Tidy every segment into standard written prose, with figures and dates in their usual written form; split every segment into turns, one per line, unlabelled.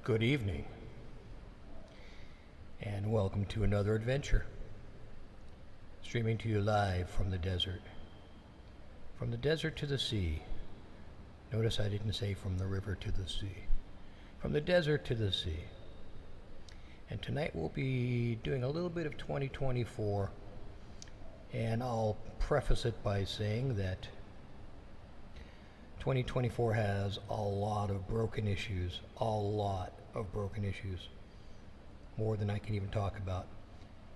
Good evening, and welcome to another adventure. Streaming to you live from the desert. From the desert to the sea. Notice I didn't say from the river to the sea. From the desert to the sea. And tonight we'll be doing a little bit of 2024, and I'll preface it by saying that 2024 has a lot of broken issues, more than I can even talk about.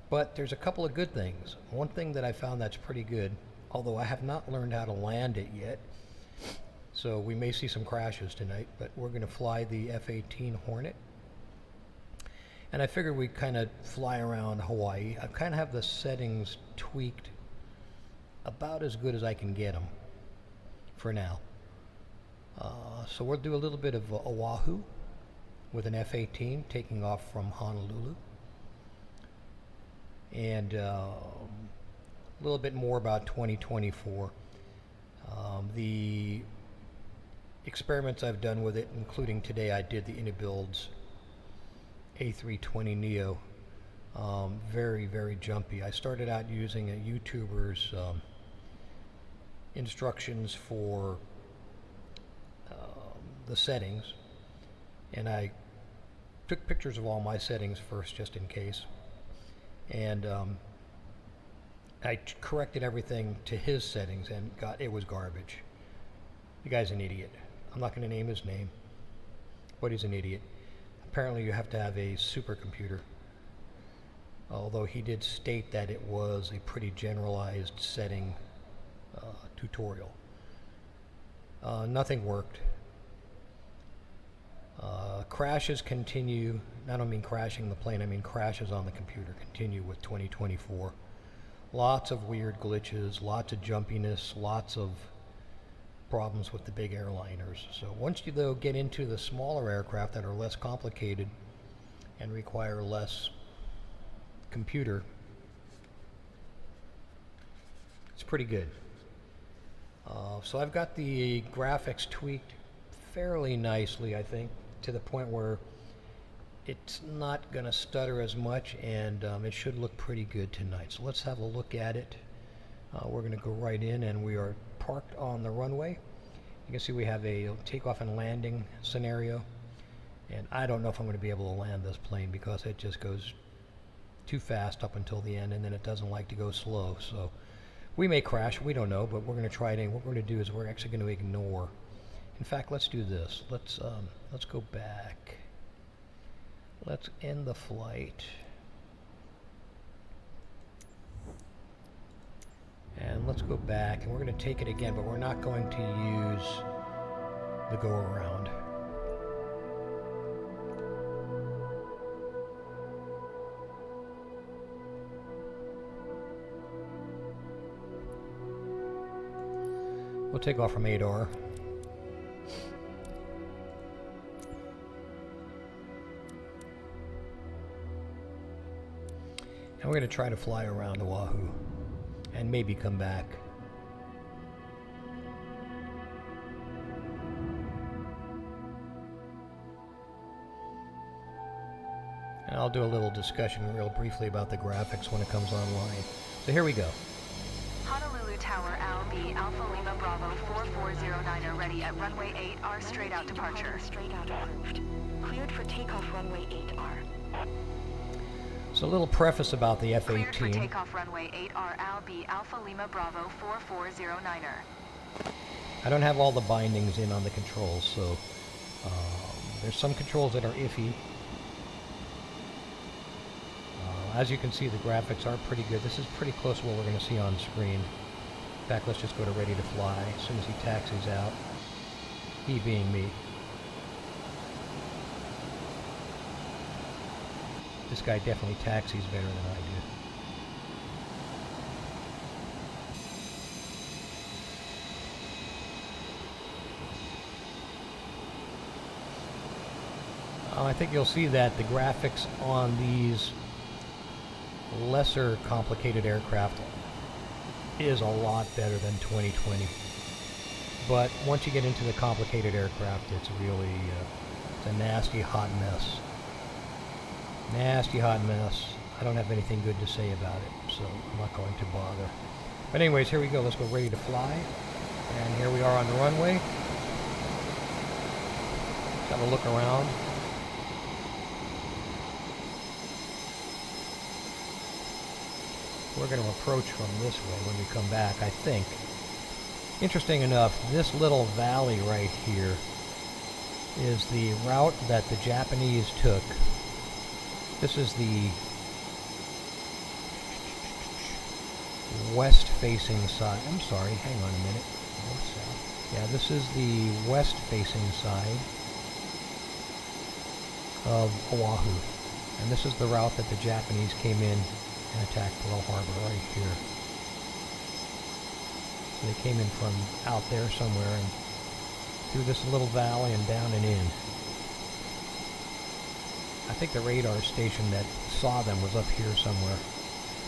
But there's a couple of good things. One thing that I found that's pretty good, although I have not learned how to land it yet, so we may see some crashes tonight, but we're going to fly the F-18 Hornet. And I figured we'd kind of fly around Hawaii. I kind of have the settings tweaked about as good as I can get them for now. So we'll do a little bit of Oahu with an F-18 taking off from Honolulu. And a little bit more about 2024. The experiments I've done with it, including today I did the Interbuild's A320neo. Very, very jumpy. I started out using a YouTuber's instructions for the settings, and I took pictures of all my settings first just in case, and I corrected everything to his settings and it was garbage. The guy's an idiot. I'm not going to name his name, but he's an idiot. Apparently you have to have a supercomputer, although he did state that it was a pretty generalized setting tutorial. Nothing worked. Crashes continue. I don't mean crashing the plane, I mean crashes on the computer continue with 2024. Lots of weird glitches, lots of jumpiness, lots of problems with the big airliners. So once you though get into the smaller aircraft that are less complicated and require less computer, it's pretty good. So I've got the graphics tweaked fairly nicely, I think, to the point where it's not going to stutter as much, and it should look pretty good tonight. So let's have a look at it. We're going to go right in, and we are parked on the runway. You can see we have a takeoff and landing scenario, and I don't know if I'm going to be able to land this plane because it just goes too fast up until the end, and then it doesn't like to go slow. So we may crash, we don't know, but we're going to try it in. What we're going to do is we're actually going to ignore. In fact, let's do this. Let's go back. Let's end the flight. And let's go back, and we're going to take it again, but we're not going to use the go around. We'll take off from 8R. And we're going to try to fly around Oahu and maybe come back. And I'll do a little discussion real briefly about the graphics when it comes online. So here we go.
Honolulu Tower, Al B, Alpha Lima Bravo 4409 ready at runway 8R, straight out departure. Straight out approved. Cleared for takeoff runway 8R.
So a little preface about the F-18.
Cleared for takeoff runway 8R, Al B, Alpha Lima Bravo 4409er.
I don't have all the bindings in on the controls, so there's some controls that are iffy. As you can see, the graphics are pretty good. This is pretty close to what we're going to see on screen. In fact, let's just go to ready to fly as soon as he taxis out. He being me. This guy definitely taxis better than I do. I think you'll see that the graphics on these lesser complicated aircraft is a lot better than 2020. But once you get into the complicated aircraft, it's really It's a nasty hot mess. Nasty hot mess. I don't have anything good to say about it, so I'm not going to bother. But anyways, here we go. Let's go ready to fly. And here we are on the runway. Let's have a look around. We're going to approach from this way when we come back, I think. Interesting enough, this little valley right here is the route that the Japanese took. This is the west-facing side. I'm sorry, hang on a minute. North, south. Yeah, this is the west-facing side of Oahu. And this is the route that the Japanese came in and attacked Pearl Harbor right here. So they came in from out there somewhere and through this little valley and down and in. I think the radar station that saw them was up here somewhere.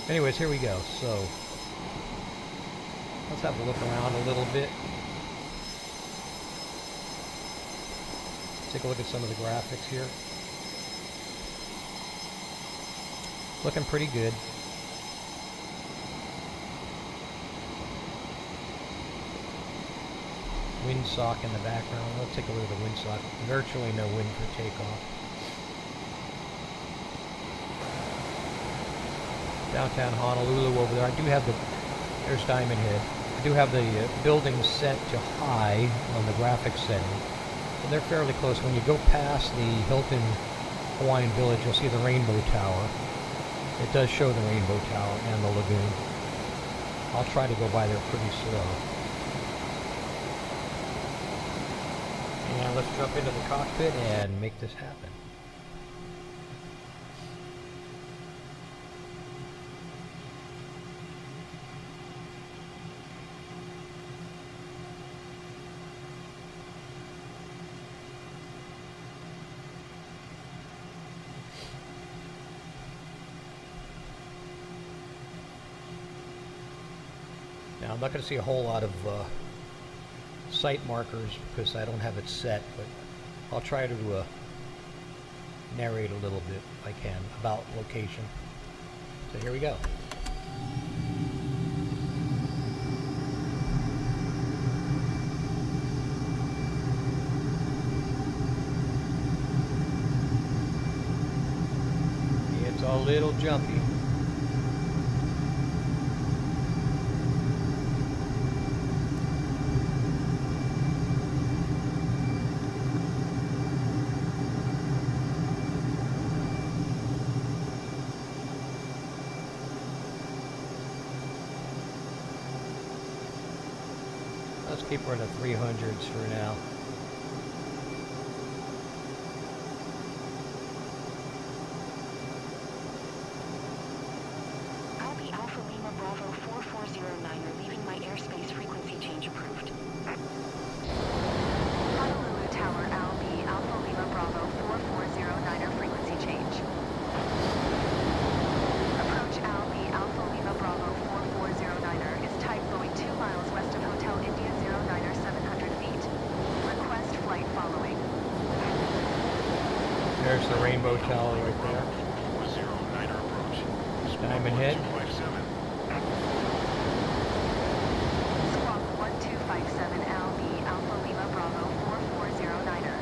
Anyways, here we go. So let's have a look around a little bit. Take a look at some of the graphics here. Looking pretty good. Windsock in the background. Let's take a look at the windsock. Virtually no wind for takeoff. Downtown Honolulu over there. I do have there's Diamond Head. I do have the buildings set to high on the graphics setting. So they're fairly close. When you go past the Hilton Hawaiian Village, you'll see the Rainbow Tower. It does show the Rainbow Tower and the lagoon. I'll try to go by there pretty slow. And let's jump into the cockpit and make this happen. Now I'm not going to see a whole lot of site markers because I don't have it set, but I'll try to narrate a little bit if I can about location. So here we go. It's a little jumpy. Let's keep her in the 300s for now.
Albi Alpha Lima Bravo 4409 leaving my airspace frequency change approved. Honolulu Tower Albi Alpha Lima Bravo 4409 frequency change. Approach Albi Alpha Lima Bravo 4409 is type going 2 miles west of Hotel India 09er 700 feet. Request flight following.
There's the Rainbow Tower right there. Diamond Head.
Squawk 1257 Albi Alpha Lima Bravo 4409er.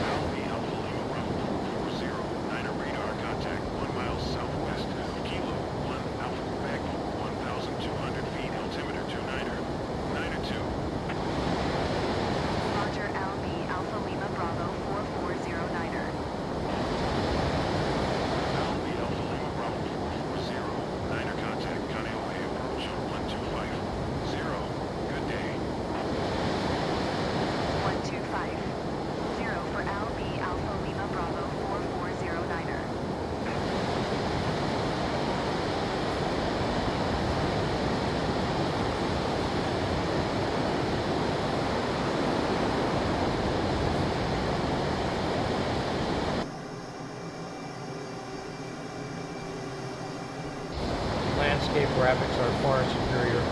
Albi Alpha Lima Bravo 449er radar contact 1 mile southwest. Kilo 1 Alpha Quebec 1,200 feet. Altimeter 29er 902.
Roger Albi Alpha Lima Bravo 4409er.
Albi Alpha Lima Bravo 449er contact Kaneohe approach 1250. Good day.
1250 for Albi Alpha Lima Bravo 4409er.
Landscape graphics are far superior.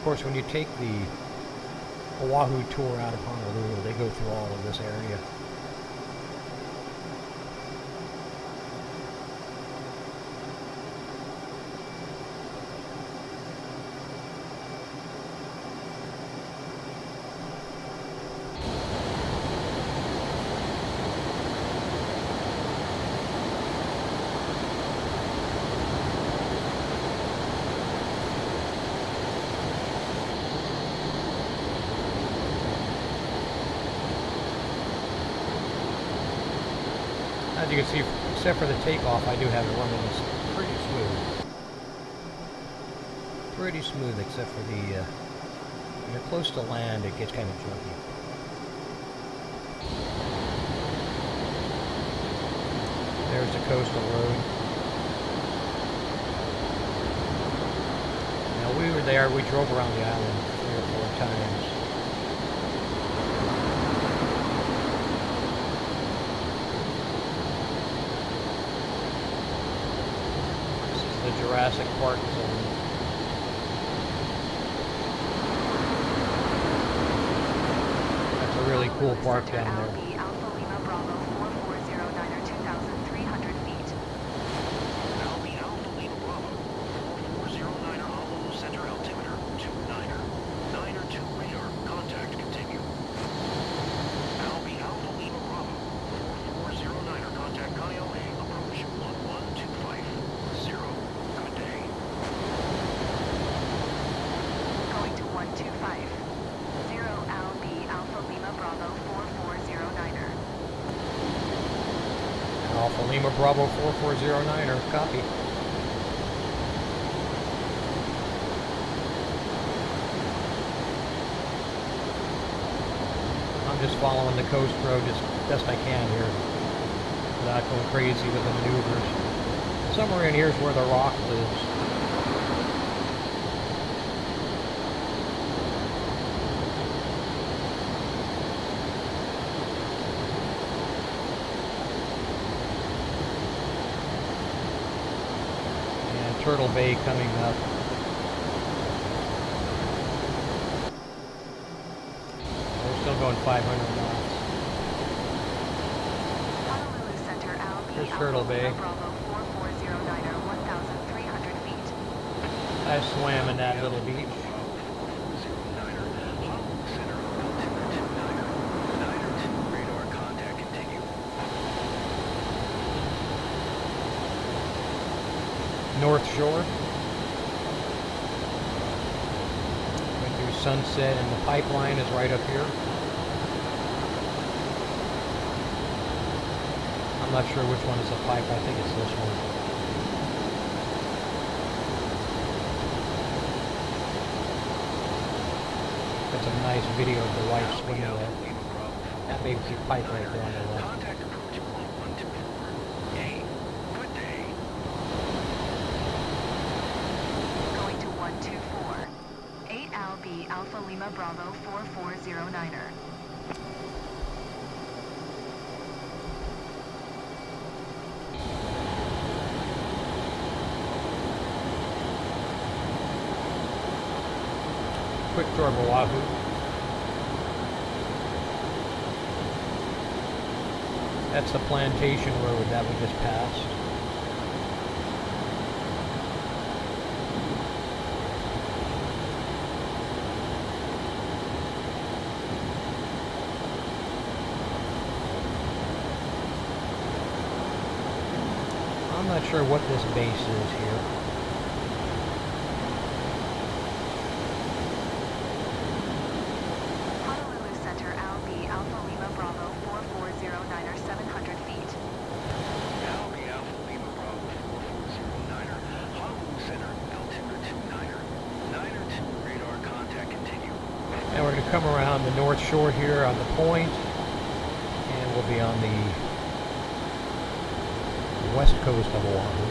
course, when you take the Oahu tour out of Honolulu, they go through all of this area. As you can see, except for the takeoff, I do have it running pretty smooth. Pretty smooth, except for the, when you're close to land, it gets kind of jerky. There's the coastal road. Now we were there, we drove around the island 3 or 4 times. The Jurassic Park zone. That's a really cool park down there.
Alpha Lima Bravo 4409 2,300 feet.
Albi Alpha Lima Bravo 4409 Honolulu Center altimeter 29er. 9er 2 radar, contact continue. Albi Alpha Lima Bravo 4409 contact Kaneohe, approach 1125. Good day.
Going to 125. 0 Albi Alpha Lima Bravo 4409er.
Alpha Lima Bravo 4409er, copy. I'm just following the coast road as best I can here, without going crazy with the maneuvers. Somewhere in here is where the rock lives. And Turtle Bay coming up. We're still going 500 knots.
Honolulu Center Albi
Here's
Alpha
Turtle
Lima
Bay.
Bravo 4409er 1,300 feet.
I swam in that little beach. North Shore. Went through Sunset, and the pipeline is right up here. I'm not sure which one is the pipe. I think it's this one. That's a nice video of the wife swimming there. That baby's pipe right there on the left.
Contact approach 1124. Hey, good day.
Going to 124. 8 Albi Alpha Lima Bravo 4409er.
Quick tour of Oahu. That's the plantation road that we just passed. I'm not sure what this base is here.
Honolulu Center Albi Alpha Lima Bravo 4409er 700 feet.
Albi Alpha Lima Bravo 4409er. Honolulu Center, altimeter 29er. 9er 2 radar, contact continue.
And we're going to come around the North Shore here on the point, and we'll be on the west coast of Oahu.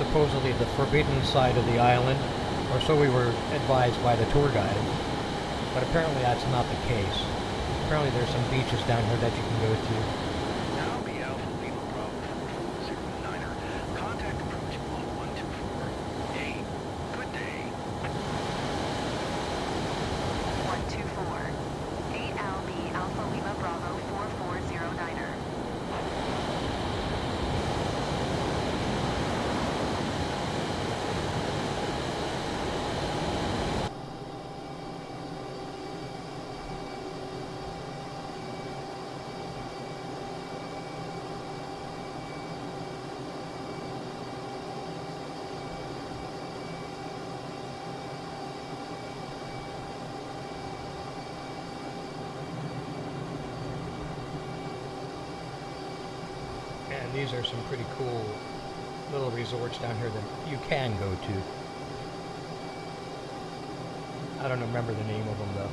supposedly the forbidden side of the island, or so we were advised by the tour guide. But apparently that's not the case. Apparently there's some beaches down here that you can go to.
Now be Alpha Lima Bravo 4409er. Contact approach 124. Hey, good day.
124. 8LB Alpha Lima Bravo 4409er.
And these are some pretty cool little resorts down here that you can go to. I don't remember the name of them though.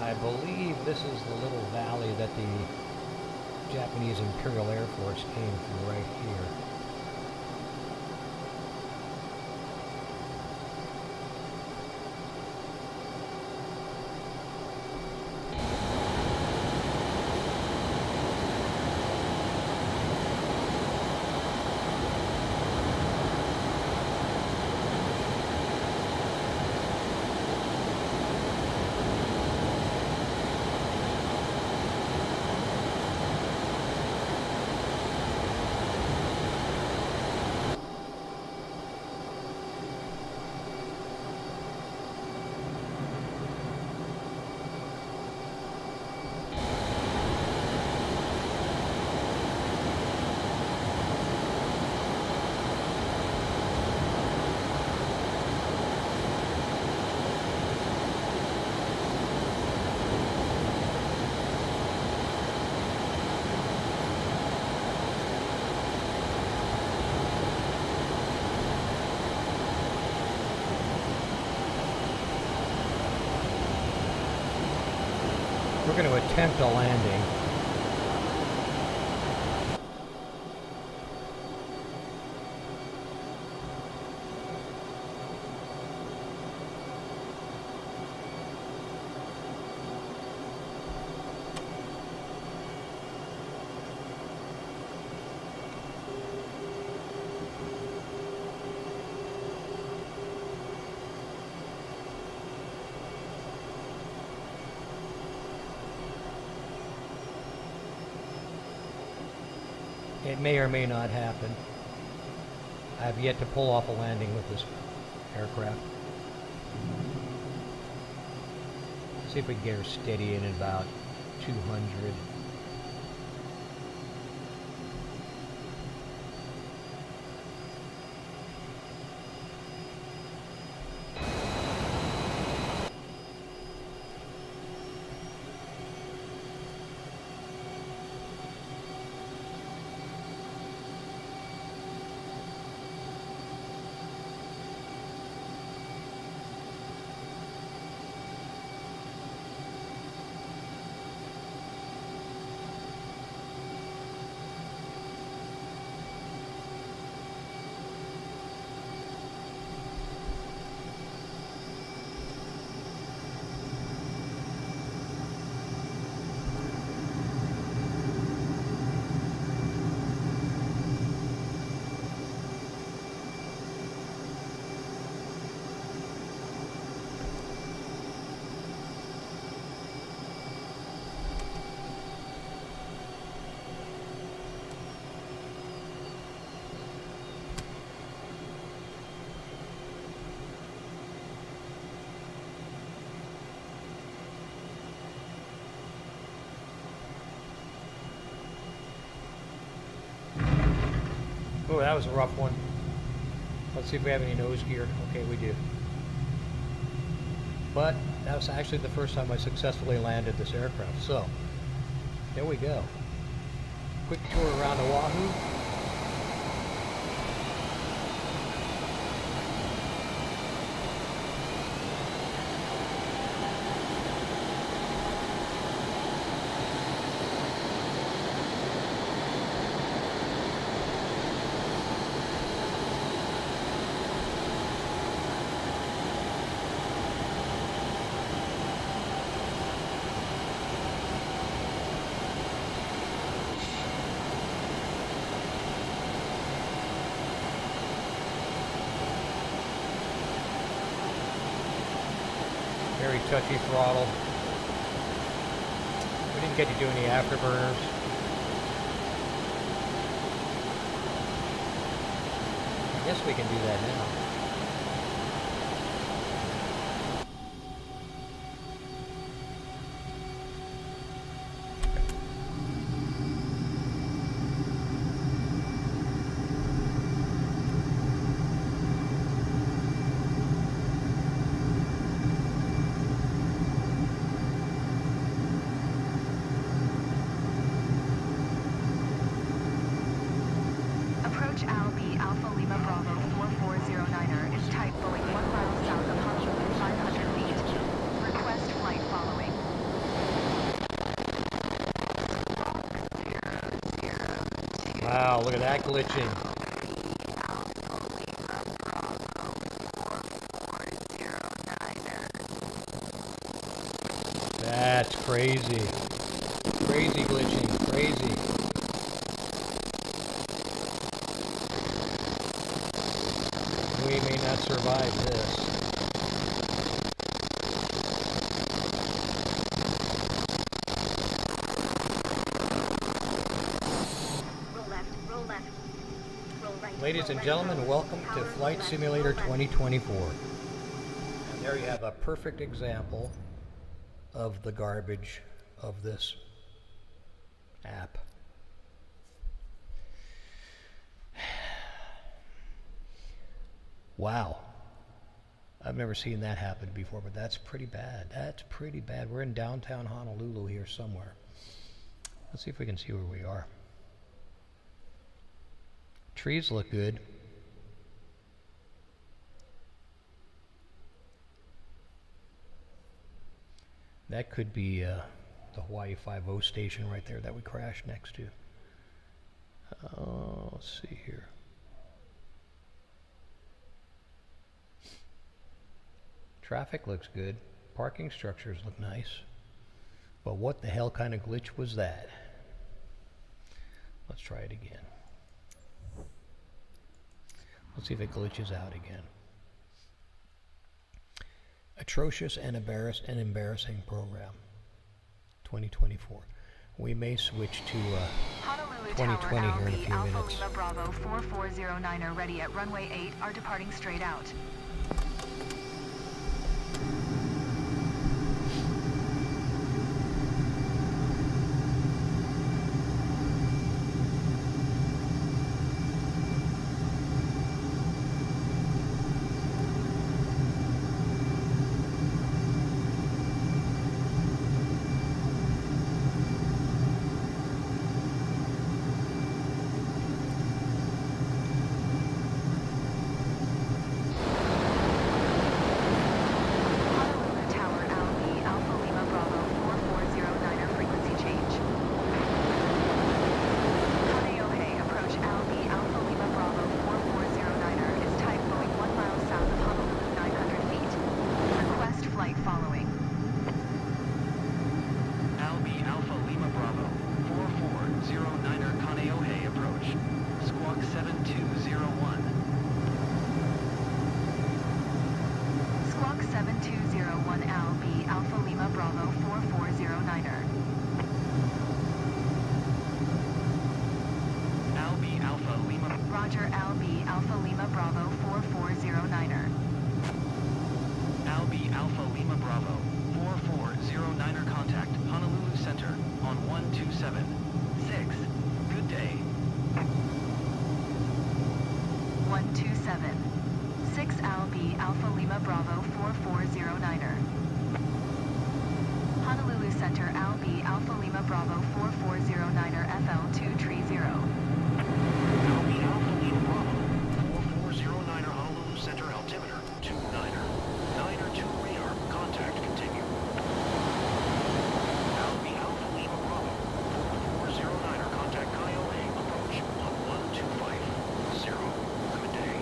I believe this is the little valley that the Japanese Imperial Air Force came through right here. We're going to attempt a landing. It may or may not happen. I have yet to pull off a landing with this aircraft. See if we can get her steady in about 200. Oh, that was a rough one. Let's see if we have any nose gear. Okay, we do. But that was actually the first time I successfully landed this aircraft. So, there we go. Quick tour around Oahu. touchy throttle. We didn't get to do any afterburners. I guess we can do that now.
Approach Albi Alpha Lima Bravo 4409er is type Boeing 1 mile south of Honolulu 500 feet. Request flight following.
Wow, look at that glitching. That's crazy. Crazy glitching, crazy. We may not survive this. Ladies and gentlemen, welcome to Flight Simulator 2024. And there you have a perfect example of the garbage of this app. Wow. I've never seen that happen before, but that's pretty bad. That's pretty bad. We're in downtown Honolulu here somewhere. Let's see if we can see where we are. Trees look good. That could be the Hawaii 5-0 station right there that we crashed next to. Let's see here. Traffic looks good. Parking structures look nice. But what the hell kind of glitch was that? Let's try it again. Let's see if it glitches out again. Atrocious and embarrassing program. 2024. We may switch to 2020 here in a few
Alpha
minutes.
Lima Bravo 4409er ready at runway 8 are departing straight out. Roger, Albi Alpha Lima Bravo 4409er.
Albi Alpha Lima Bravo 4409er contact Honolulu Center on 1276. Good day.
127. 6 Albi Alpha Lima Bravo 4409er. Honolulu Center Albi Alpha Lima Bravo 4409er FL230.
Albi Alpha Lima Bravo 4409er Honolulu Center altimeter 29er. 9er to radar. Contact continue. Albi Alpha Lima Bravo 4409er contact Kaiohe approach on 1250. Good day.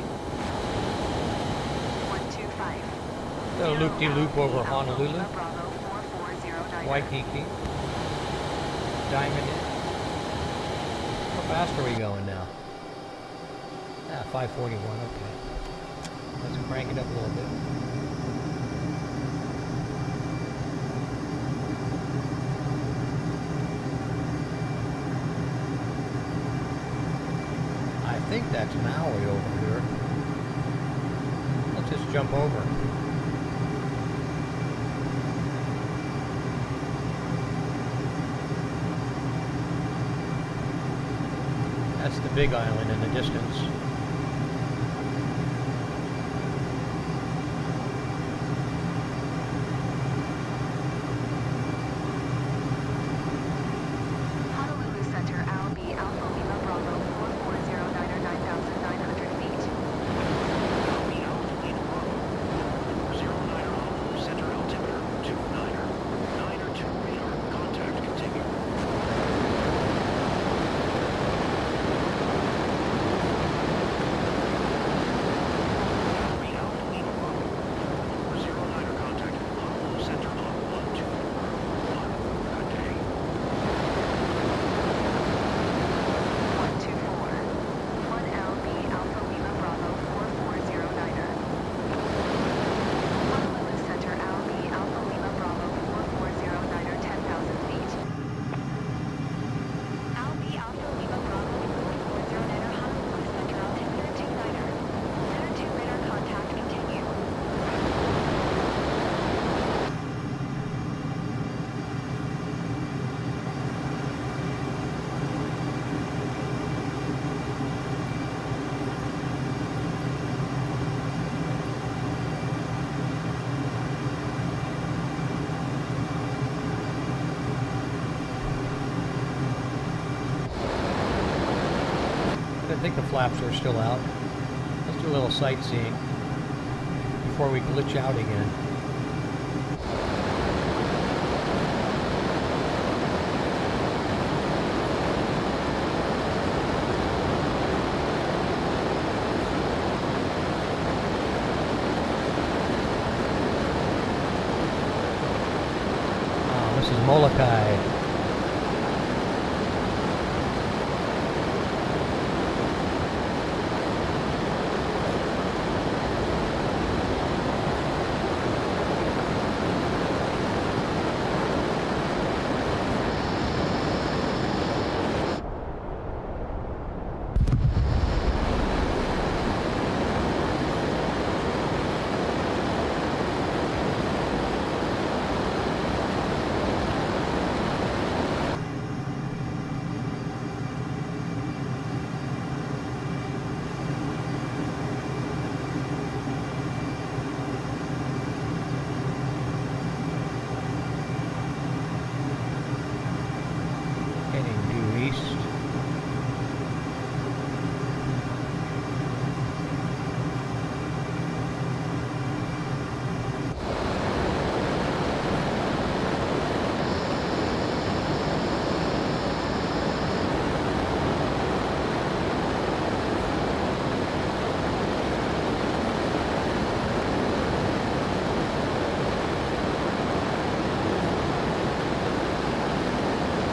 125.
Got a loop-de-loop over Honolulu,
Bravo 4409er.
Waikiki, Diamond Inn. How fast are we going now? 541, okay. Let's crank it up a little bit. think that's Maui over here. Let's just jump over. That's the big island in the distance.
Honolulu Center, Al B, Alpha Lima Bravo, 4409 or 9,900 feet.
Alpha Alpha Lima Bravo, 4409 Honolulu Center altimeter, 29er. 9 or 2 radar, contact continue. Alpha Alpha Lima Bravo, 4409 contact Honolulu Center on 124. Good day.
124. 1LB, Alpha Lima Bravo, 4409er. Honolulu Center, Al B, Alpha Lima Bravo, 4409er, 10,000 feet. Al B, Alpha Lima Bravo, 4409er, Honolulu Center, altimeter 29er. Center 2 radar contact continue.
I think the flaps are still out. Let's do a little sightseeing before we glitch out again. This is Molokai. Heading due east.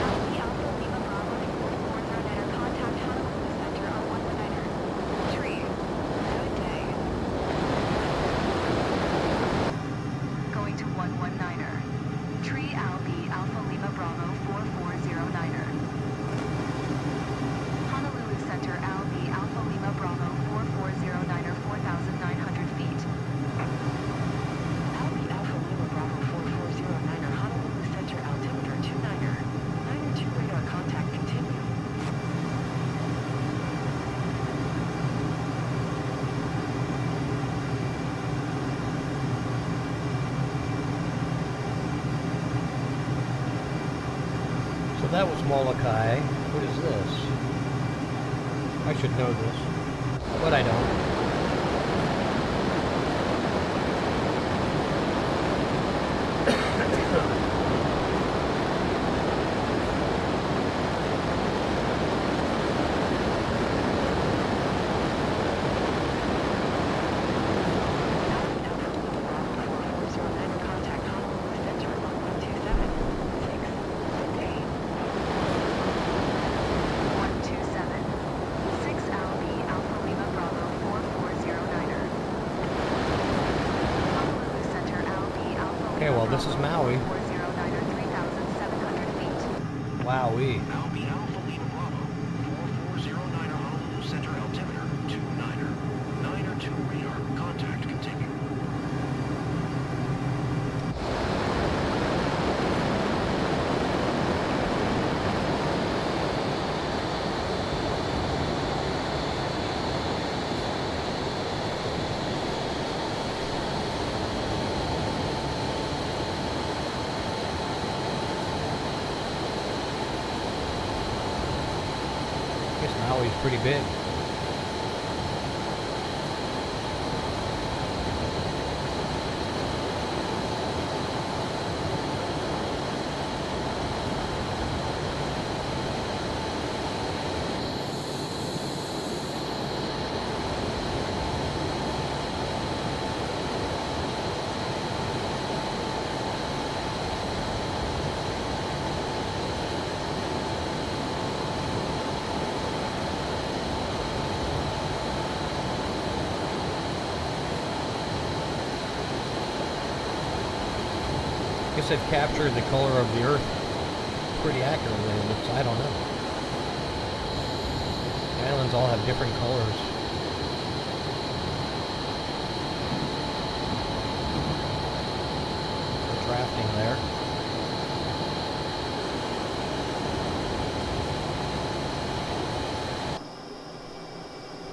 Alpha Alpha Lima Bravo, 4409er, contact Honolulu Center on 119er. Tree. Good day. Going to 119er. Tree Al B, Alpha Lima Bravo, 4409er. Honolulu Center, Al B, Alpha Lima Bravo, 4409er, 4,900 feet.
Al B Alpha Lima Bravo 4409er, Honolulu Center, altimeter 29er. 9 or 2 radar contact continue.
So that was Molokai. What is this? I should know this, but I don't.
Contact Honolulu Center on 127.
127. 6 Al B, Alpha Lima Bravo, 4409er. Honolulu Center, Al B, Alpha Lima
Okay, well, this is Maui.
4409er, 3,700 feet.
Wowee.
Alpha Alpha Lima Bravo, 4409 Honolulu Center altimeter,
Maui's pretty big. I guess they've captured the color of the Earth pretty accurately. It looks, I don't know. The islands all have different colors. There's drafting there.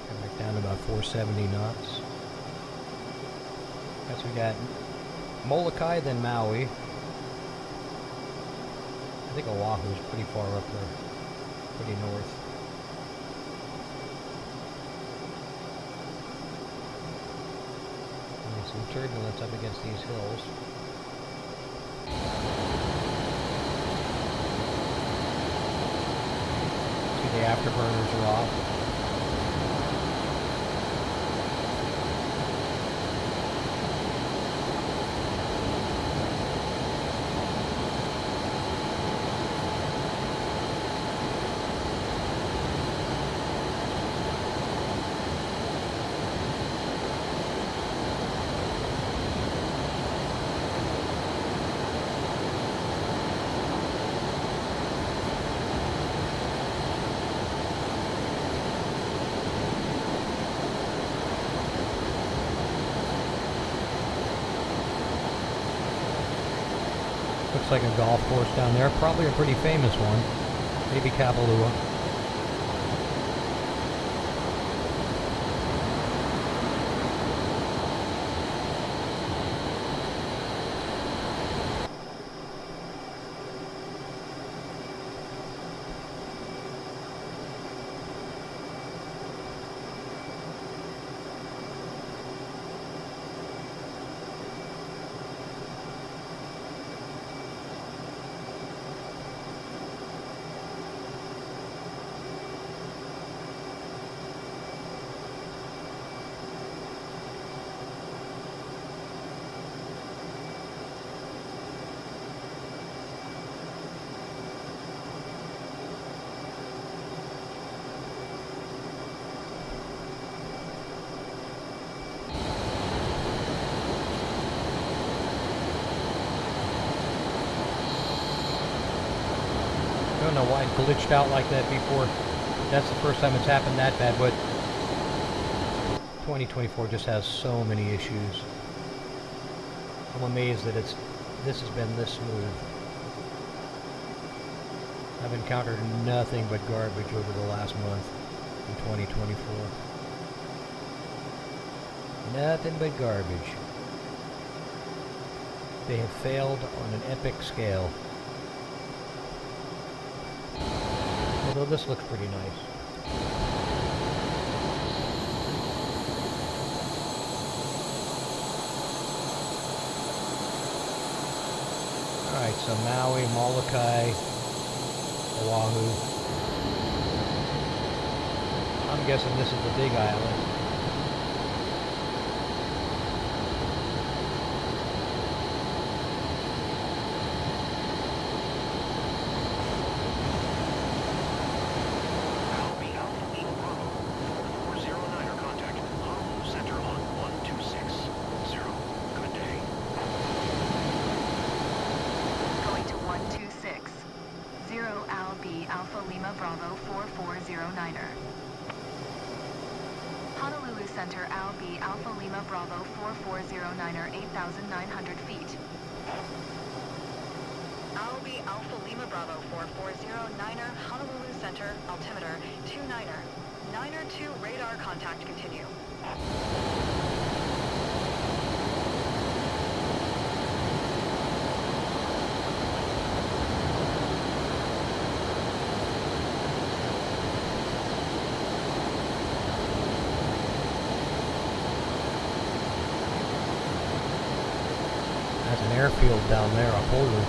Come back down to about 470 knots. Next we got Molokai, then Maui. I think Oahu is pretty far up there, pretty north. There's some turbulence up against these hills. See, the afterburners are off. Looks like a golf course down there, probably a pretty famous one. Maybe Kapalua. I don't know why it glitched out like that before. That's the first time it's happened that bad, but 2024 just has so many issues. I'm amazed that this has been this smooth. I've encountered nothing but garbage over the last month in 2024. Nothing but garbage. They have failed on an epic scale. Although this looks pretty nice. Alright, so Maui, Molokai, Oahu. I'm guessing this is the big island.
Alpha Lima Bravo 4409er. Honolulu Center Al B Alpha Lima Bravo 4409er 8,900 feet. Al B Alpha Lima Bravo 4409er Honolulu Center altimeter 29er. 9er 2 radar contact continue.
airfield down there, a Polu.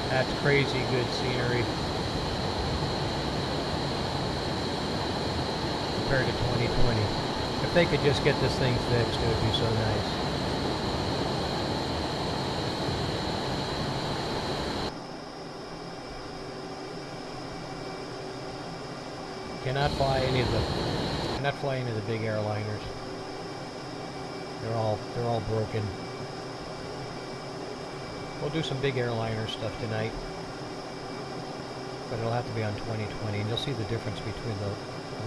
That's crazy good scenery compared to 2020. If they could just get this thing fixed, it would be so nice. Cannot fly any of the big airliners. They're all broken. We'll do some big airliner stuff tonight, but it'll have to be on 2020, and you'll see the difference between the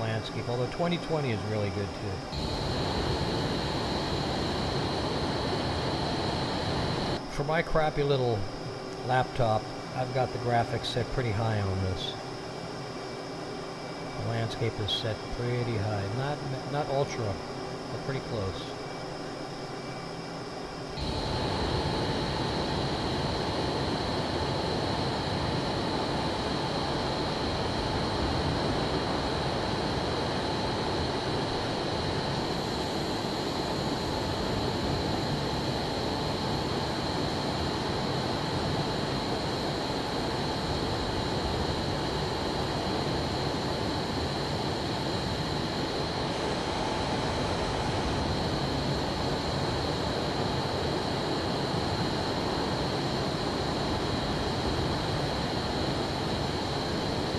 landscape, although 2020 is really good too. For my crappy little laptop, I've got the graphics set pretty high on this. The landscape is set pretty high, not ultra, but pretty close.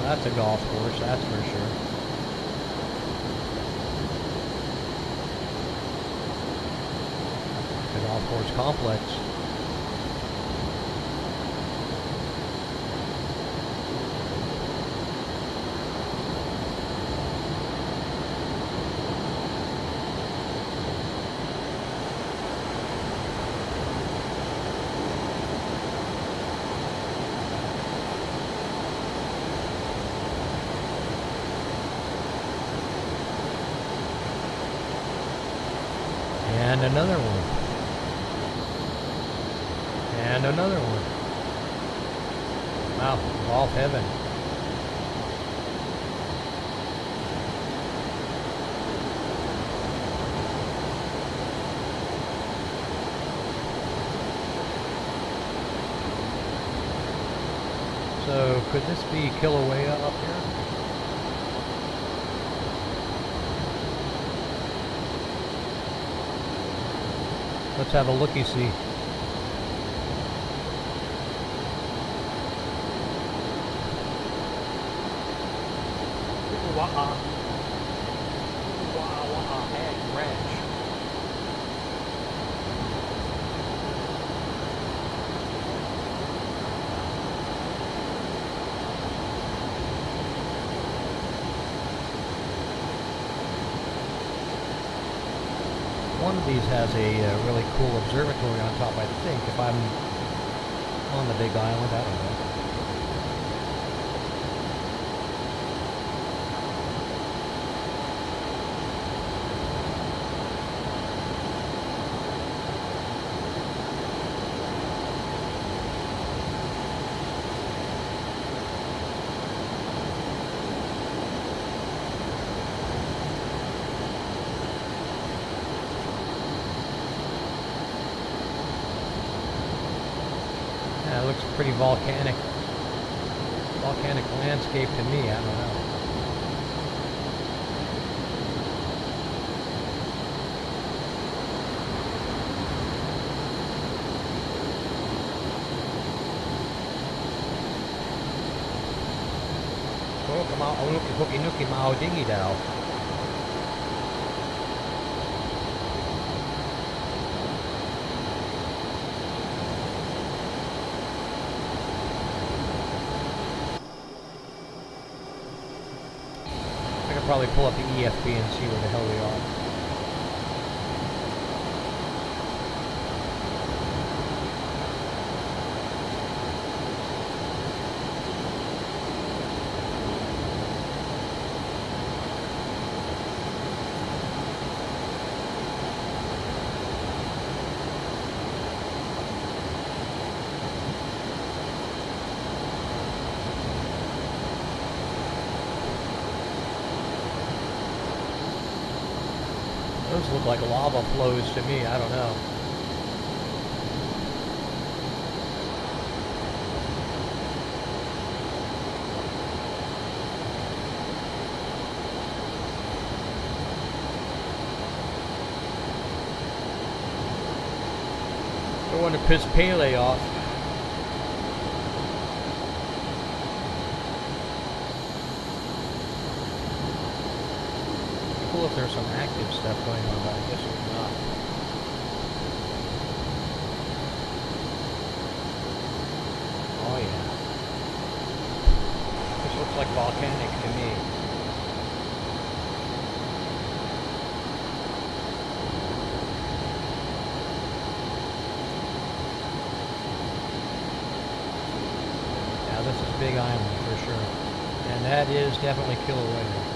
That's a golf course, that's for sure. The golf course complex. And another one. And another one. Wow, golf heaven. So, could this be Kilauea up here? Let's have a looky-see. Ranch. One of these has a really cool observatory on top, I think, if I'm on the big island, I don't know. It looks pretty volcanic landscape to me, I don't know. Hooky nooky mao dingy dow. I could probably pull up the EFB and see where the hell we are. Those look like lava flows to me. I don't know. Don't want to piss Pele off. Cool if there's some active stuff going on, but I guess there's not. Oh yeah. This looks like volcanic to me. Yeah, this is Big Island for sure. And that is definitely Kilauea.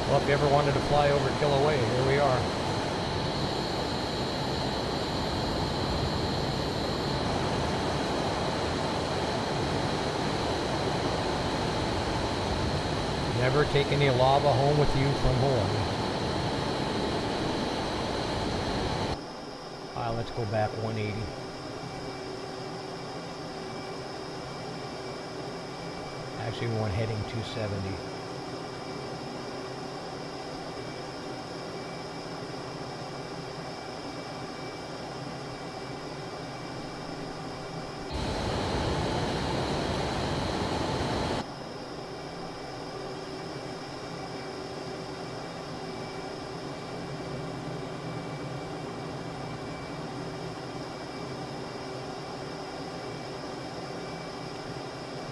Well, if you ever wanted to fly over Kilauea, here we are. Never take any lava home with you from Hawaii. Alright, let's go back 180. Actually, we want heading 270.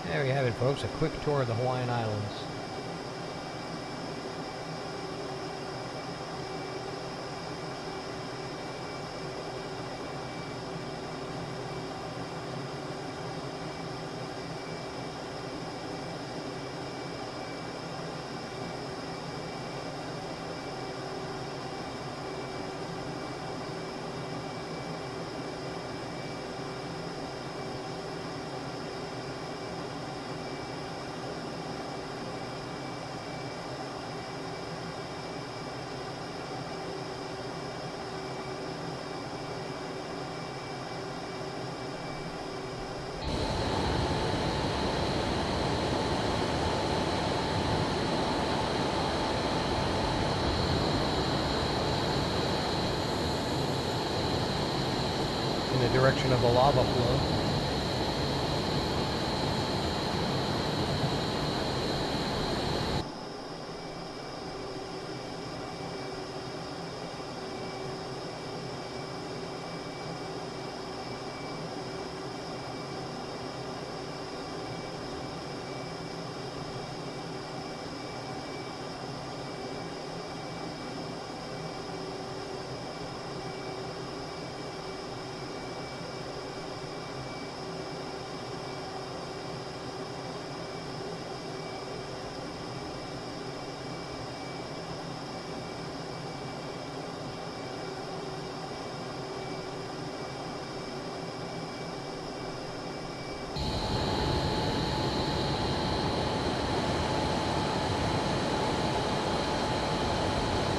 There you have it, folks, a quick tour of the Hawaiian Islands. In the direction of the lava flow.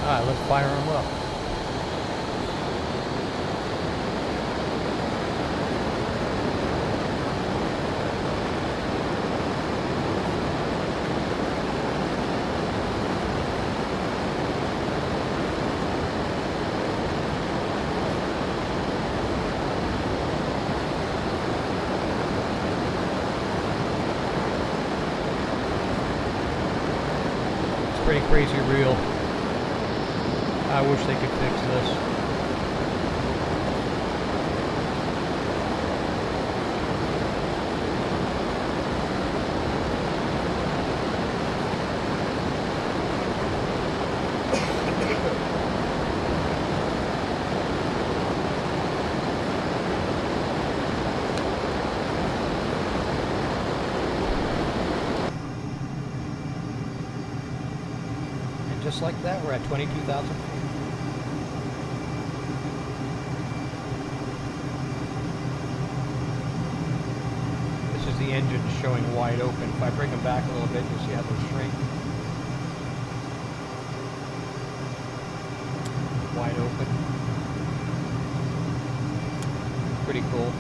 Alright, let's fire them up. crazy real. I wish they could fix this. Just like that, we're at 22,000 feet. This is the engine showing wide open. If I bring them back a little bit, you'll see how they shrink. Wide open. Pretty cool.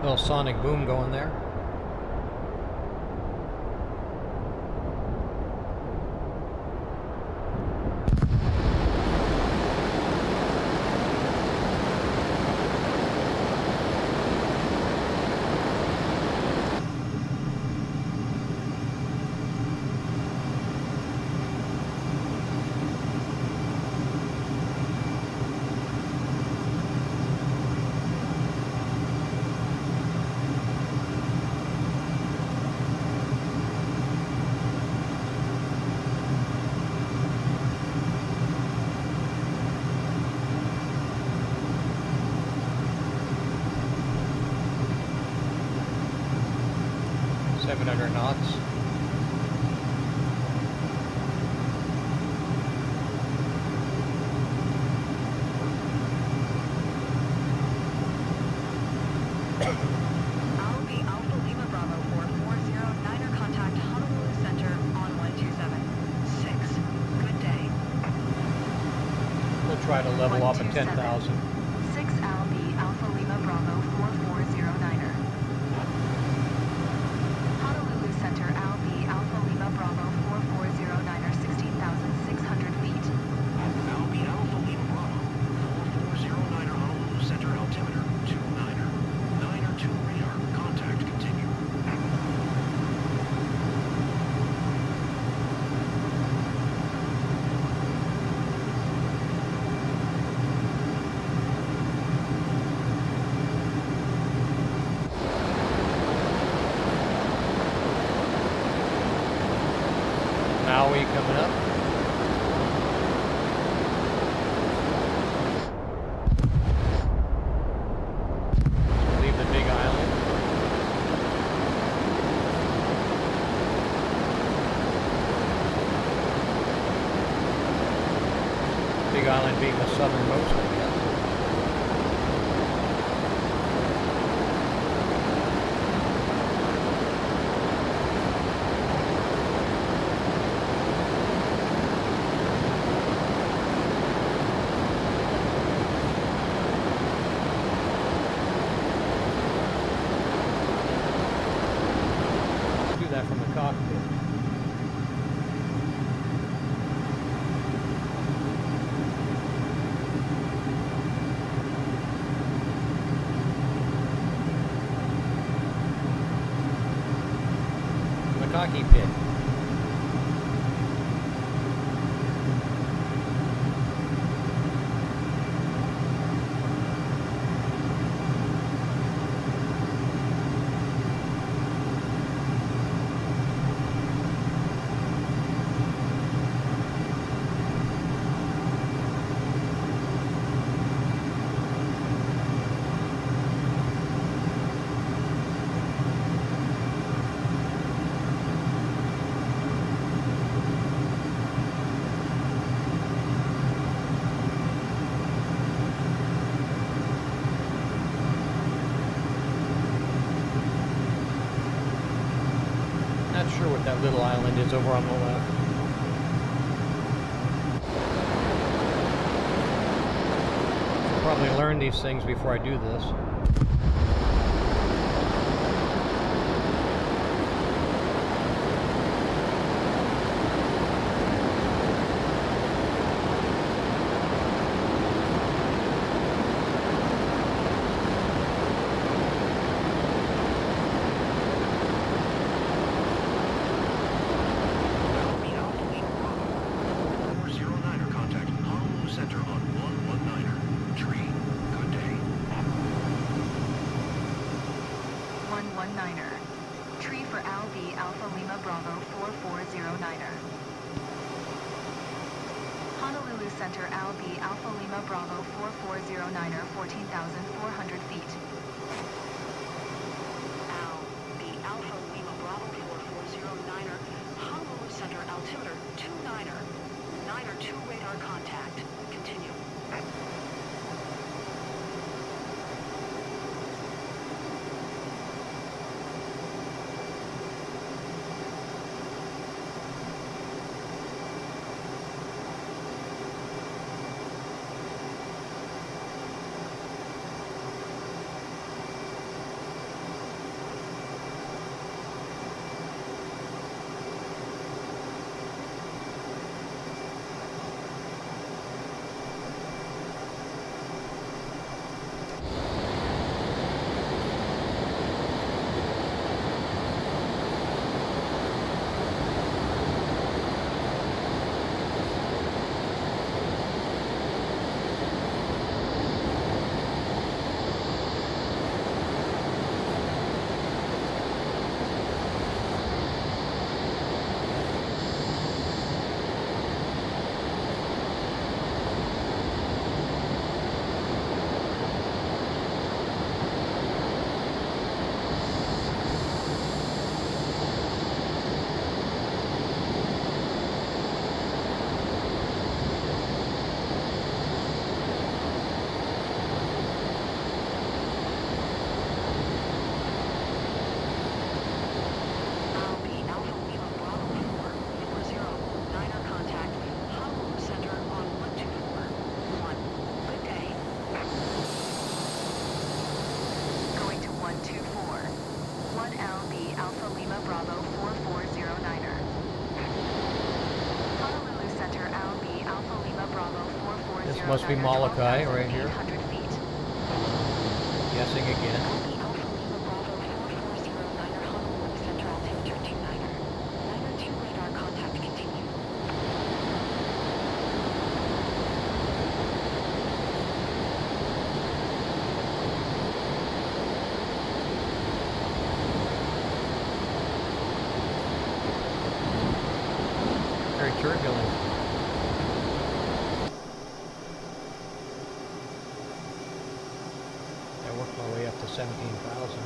Little sonic boom going there. Knots.
Albi Alpha Lima Bravo 4409er contact Honolulu Center on 127. 6. Good day.
We'll try to level off at
127.
10,000.
6 Albi Alpha Lima Bravo 4409er. Honolulu Center Albi Alpha Lima Bravo 4409er 16,600 feet.
Albi Alpha Lima Bravo, 4409er Honolulu Center altimeter, 29er. 9er 2 radar, contact continue.
Maui coming up. Leave the big island. Big island being the southernmost, I guess. Do that from the cockpit. little island is over on the left. I'll probably learn these things before I do this.
Tree for LB Alpha Lima Bravo 4409er. Honolulu Center LB Alpha Lima Bravo 4409er, 14,400 feet. LB Alpha Lima Bravo 4409er, Honolulu Center altimeter 29er. 9er 2 radar contact. Continue.
This must be Molokai right here. Guessing again. Very turbulent. I worked my way up to 17,000.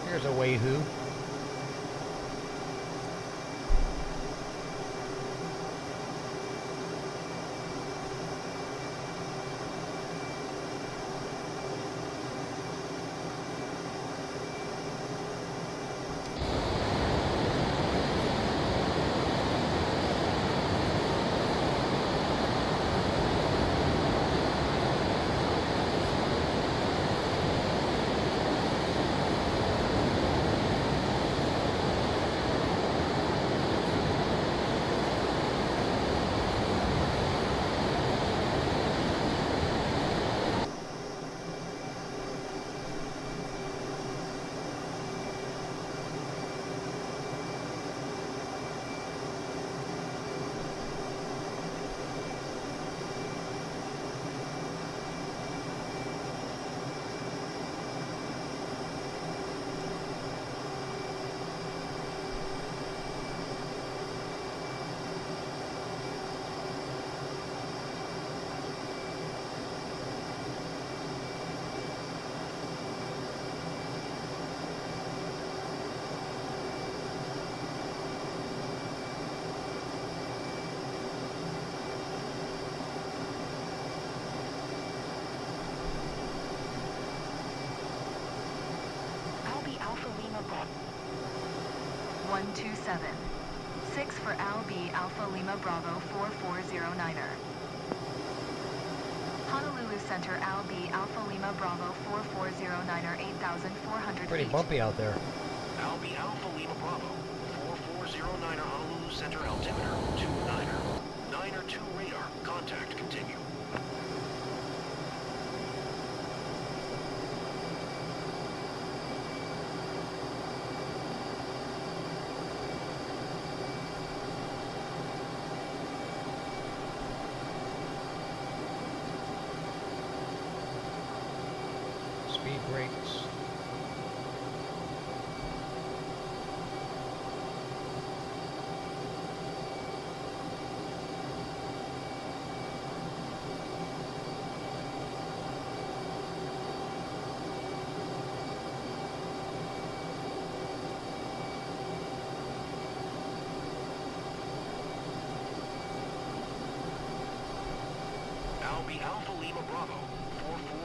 Here's a Wahoo.
127. 6 for Al B Alpha Lima Bravo 4409er. Honolulu Center Al B Alpha Lima Bravo 4409er 8,400
Pretty
feet.
bumpy out there.
Albi Alpha Lima Bravo, 4409er Honolulu Center altimeter, 29er. 9er 2 radar, contact continue.
Speed brakes.
Albi Alpha Lima Bravo,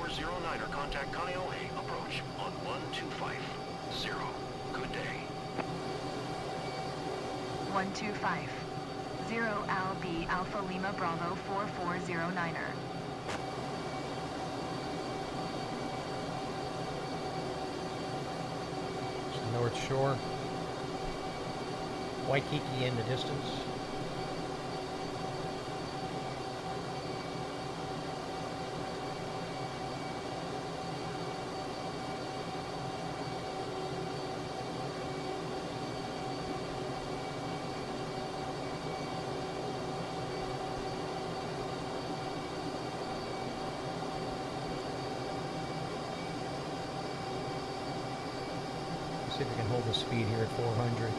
4409er contact Kaneohe, approach on 1250. Good day.
125. 0 Al B Alpha Lima Bravo 4409er.
It's the North Shore. Waikiki in the distance. See if we can hold the speed here at 400.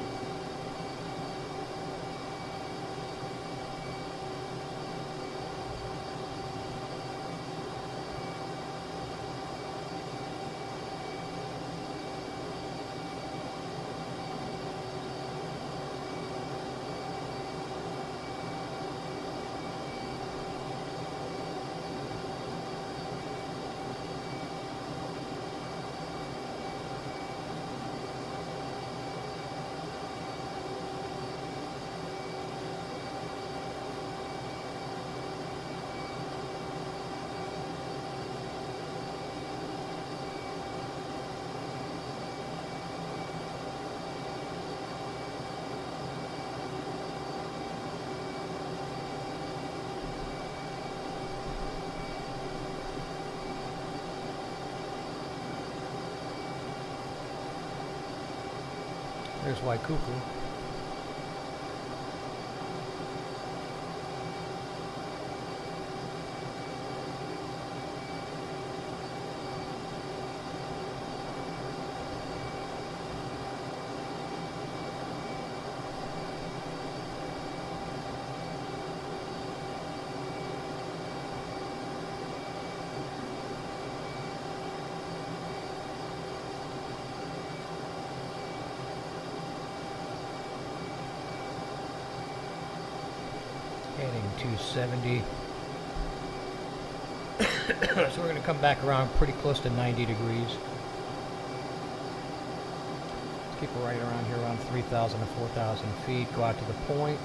There's Waikuku. Heading 270. So we're going to come back around pretty close to 90 degrees. Let's keep it right around here, around 3,000 to 4,000 feet. Go out to the point.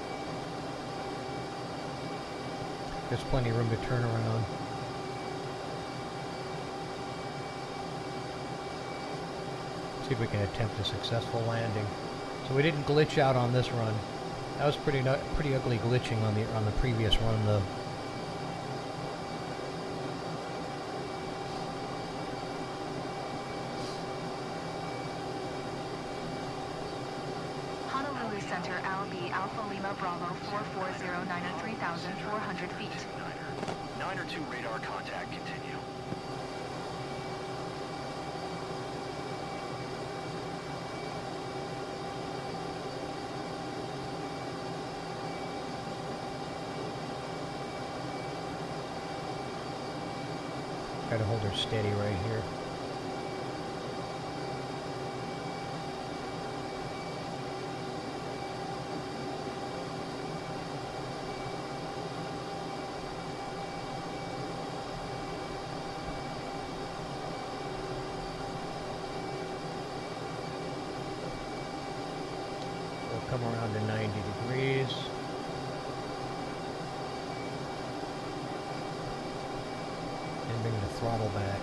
There's plenty of room to turn around. See if we can attempt a successful landing. So we didn't glitch out on this run. That was pretty ugly glitching on the previous run, though.
Honolulu Center Al B Alpha Lima Bravo 4409er 3,400 feet.
9er 2 radar contact continue.
Try to hold her steady right here. come around to 90 degrees. And bring the throttle back.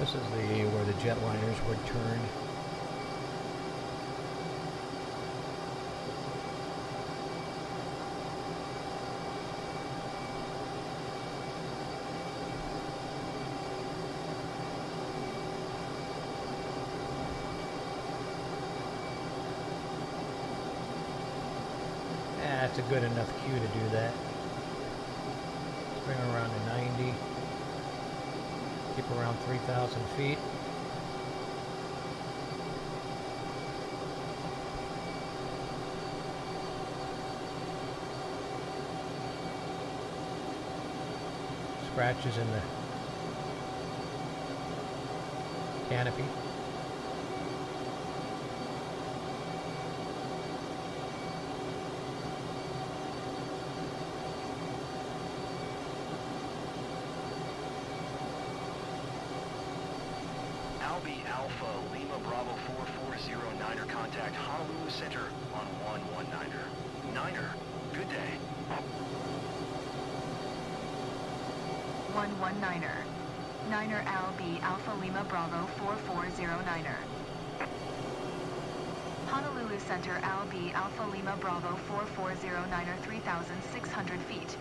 This is where the jetliners would turn. That's a good enough cue to do that. Let's bring it around to 90. Keep around 3,000 feet. Scratches in the canopy.
Albi Alpha Lima Bravo 4409er contact Honolulu Center on 119er. Niner, good day.
119er. Niner Albi Alpha Lima Bravo 4409er. Honolulu Center Albi Alpha Lima Bravo 4409er 3,600 feet.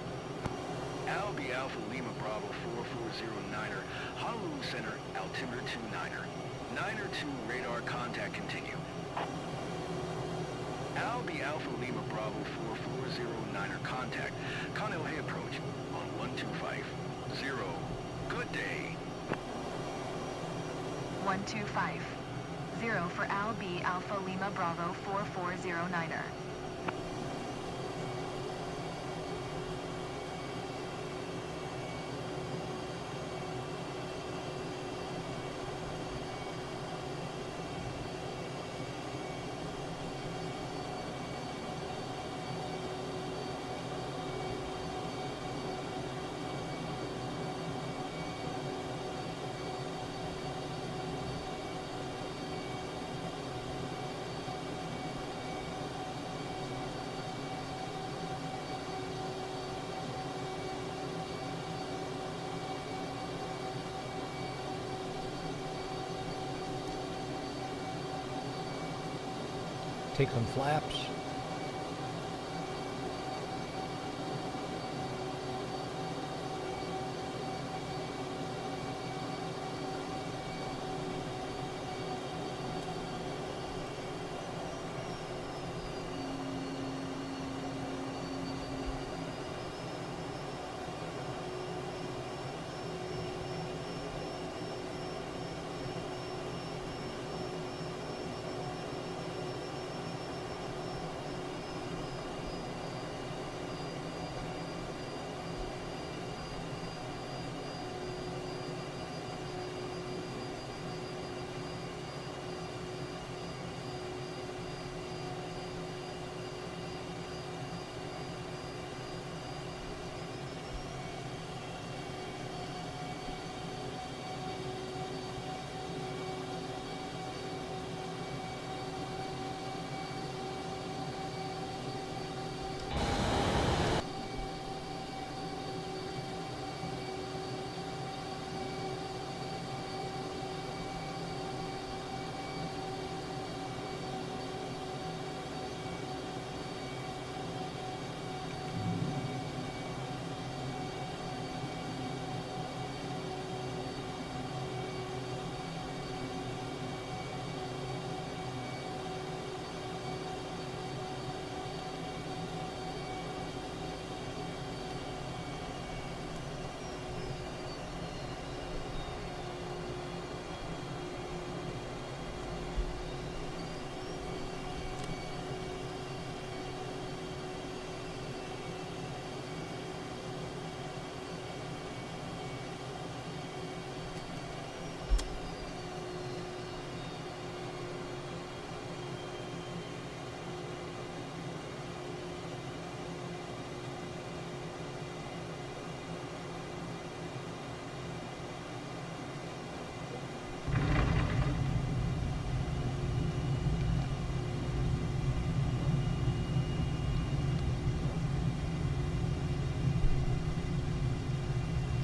Albi Alpha Lima Bravo 4409er, Honolulu Center, altimeter 29er. Niner 2 radar contact continue. Albi Alpha Lima Bravo 4409er contact, Kaneohe approach on 1250. Good day.
1250 for Albi Alpha Lima Bravo 4409er.
Take some flaps.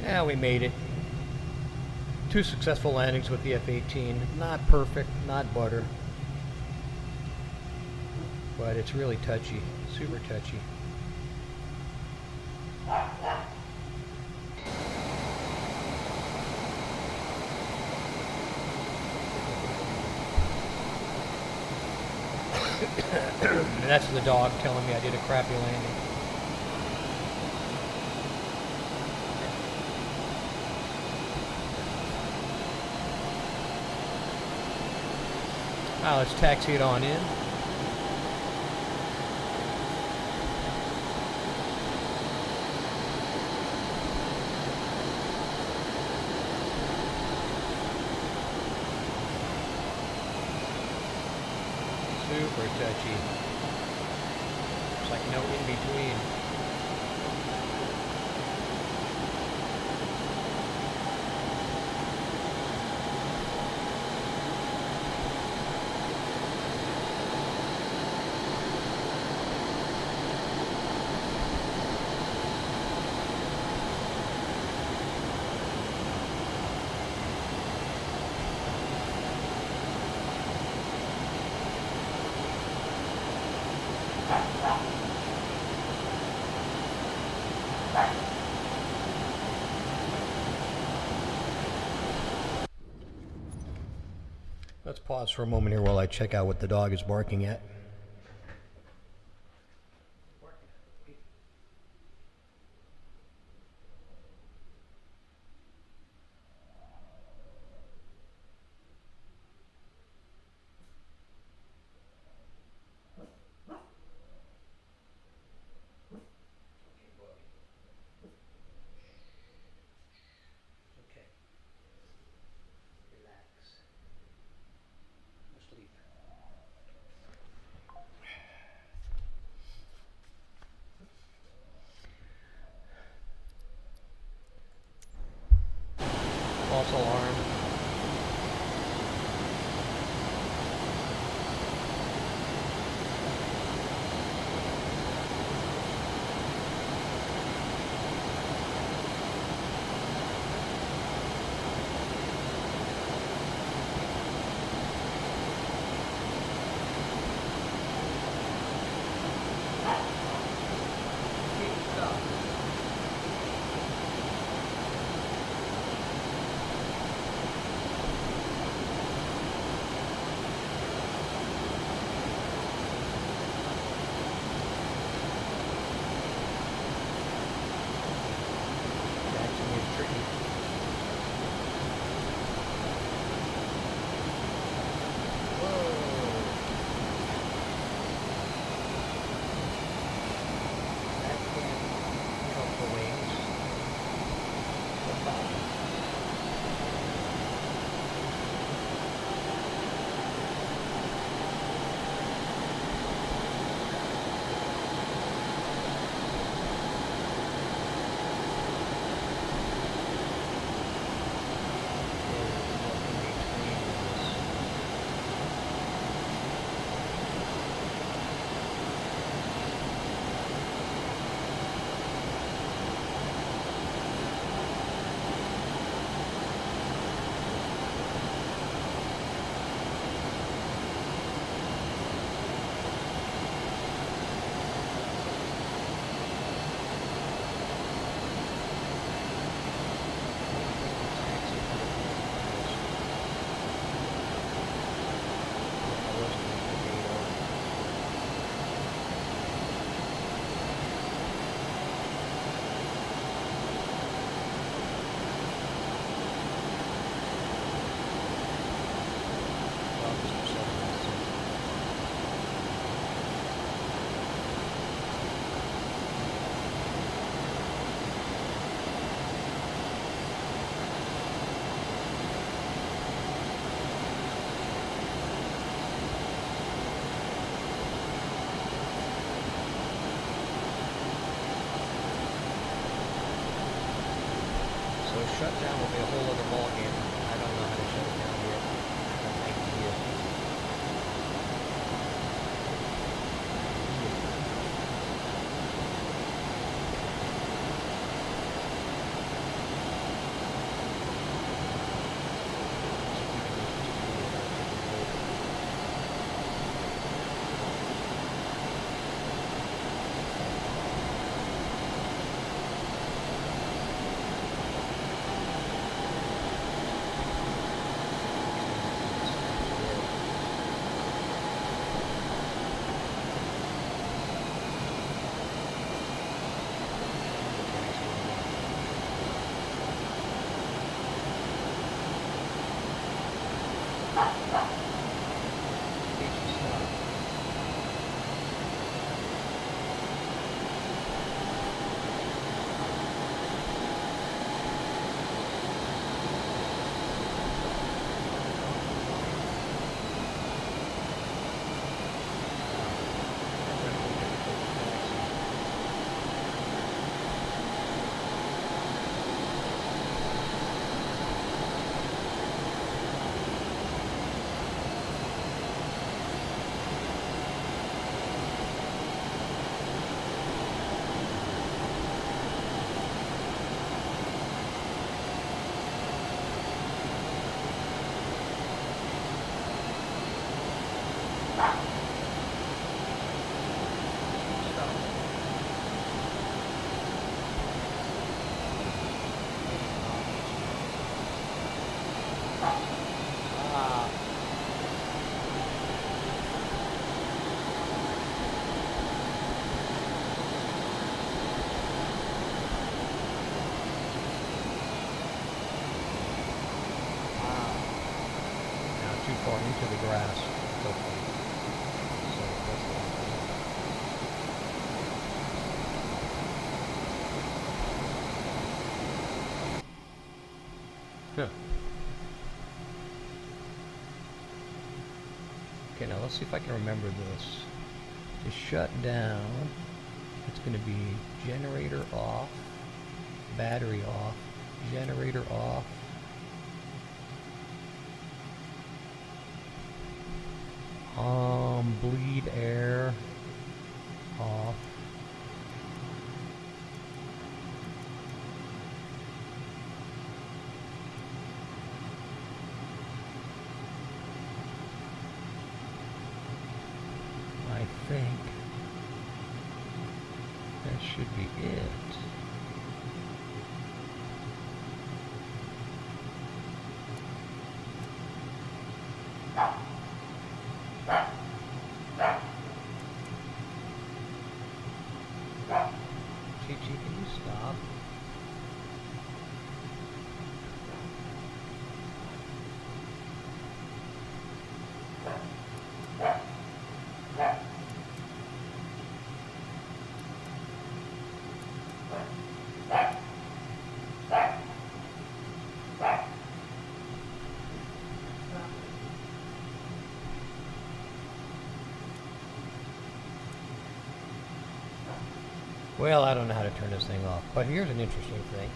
Yeah, we made it. 2 successful landings with the F-18. Not perfect, not butter. But it's really touchy, super touchy. And that's the dog telling me I did a crappy landing. Now let's taxi it on in. Super touchy. It's like no in between. Let's pause for a moment here while I check out what the dog is barking at. Okay. Relax. Sleep. False alarm. Shutdown will be a whole other ballgame. I don't know how to shut it down yet. I have no idea. into the grass, hopefully. So that's what I'm doing. Huh. Okay, now let's see if I can remember this. To shut down, it's going to be generator off, battery off, generator off, bleed air off, I think that should be it. Chi-Chi, can you stop? Well, I don't know how to turn this thing off, but here's an interesting thing.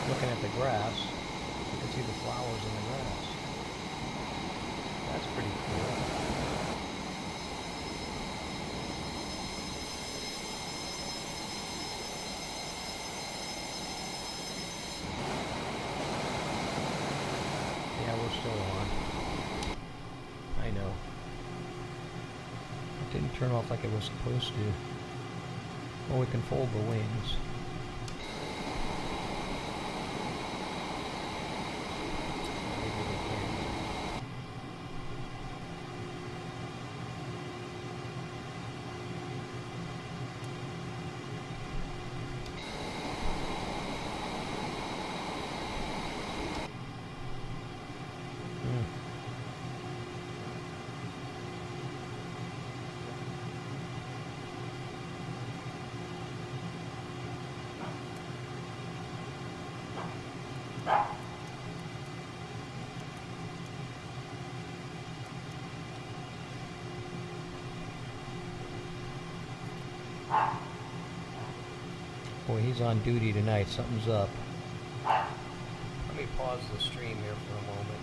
Looking at the grass, you can see the flowers in the grass. That's pretty cool. Yeah, we're still on. I know. It didn't turn off like it was supposed to. Well, we can fold the wings. Maybe we can. Boy, he's on duty tonight. Something's up. Let me pause the stream here for a moment.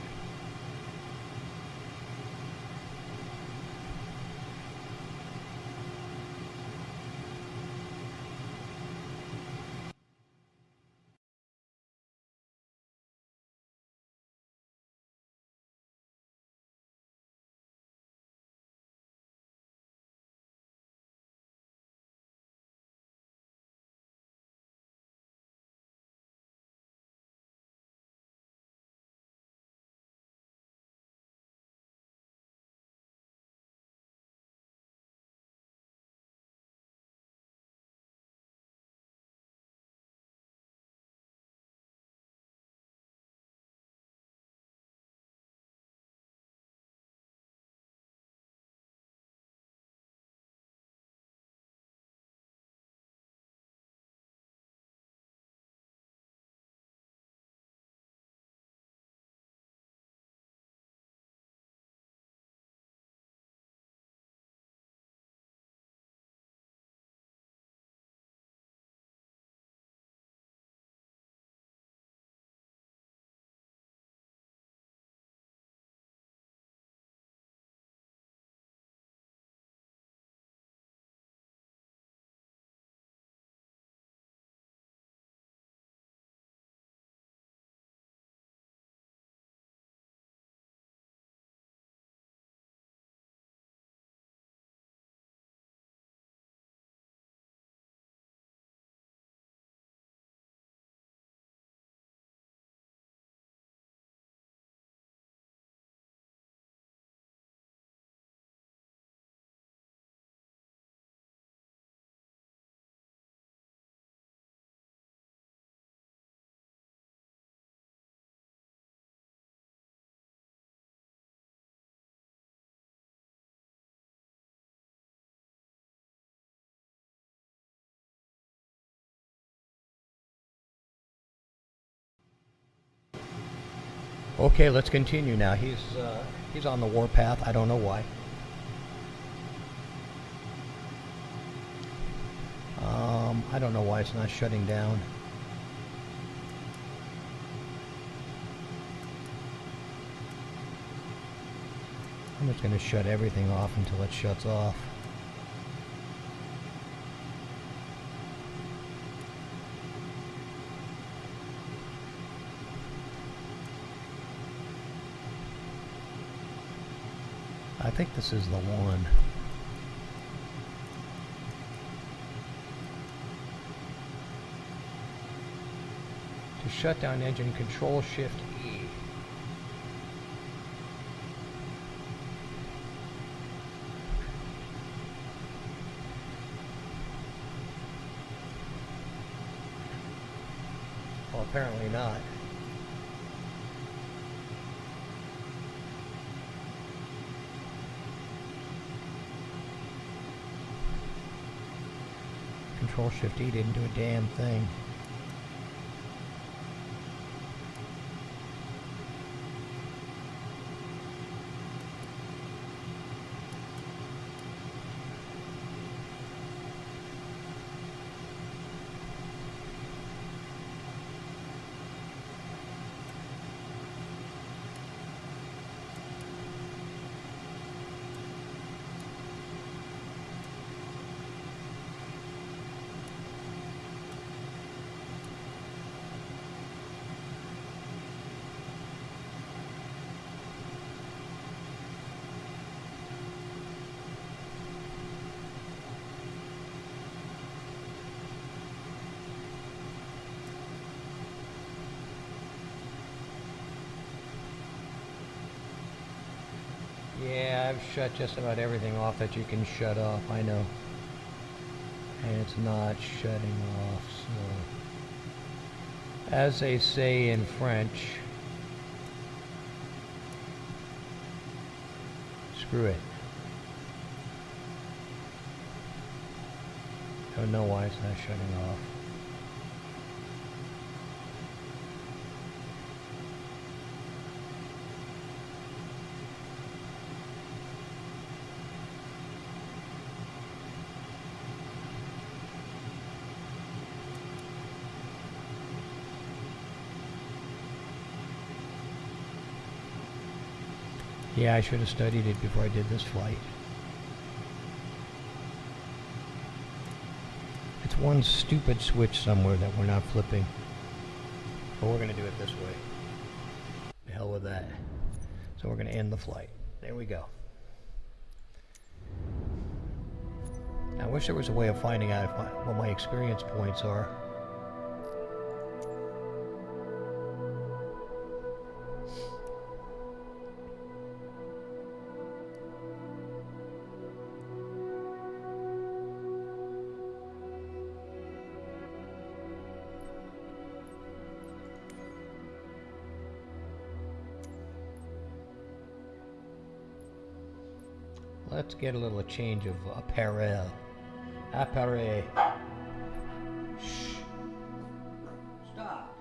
Okay, let's continue now. He's on the warpath. I don't know why. I don't know why it's not shutting down. I'm just going to shut everything off until it shuts off. I think this is the one. To shut down engine, Control Shift E. Well, apparently not. Control Shift E didn't do a damn thing. Yeah, I've shut just about everything off that you can shut off, I know. And it's not shutting off, so... As they say in French... Screw it. Don't know why it's not shutting off. Yeah, I should have studied it before I did this flight. It's one stupid switch somewhere that we're not flipping. But we're going to do it this way. The hell with that. So we're going to end the flight. There we go. I wish there was a way of finding out what my experience points are. Let's get a little change of apparel. Appareil. Shh. Stop.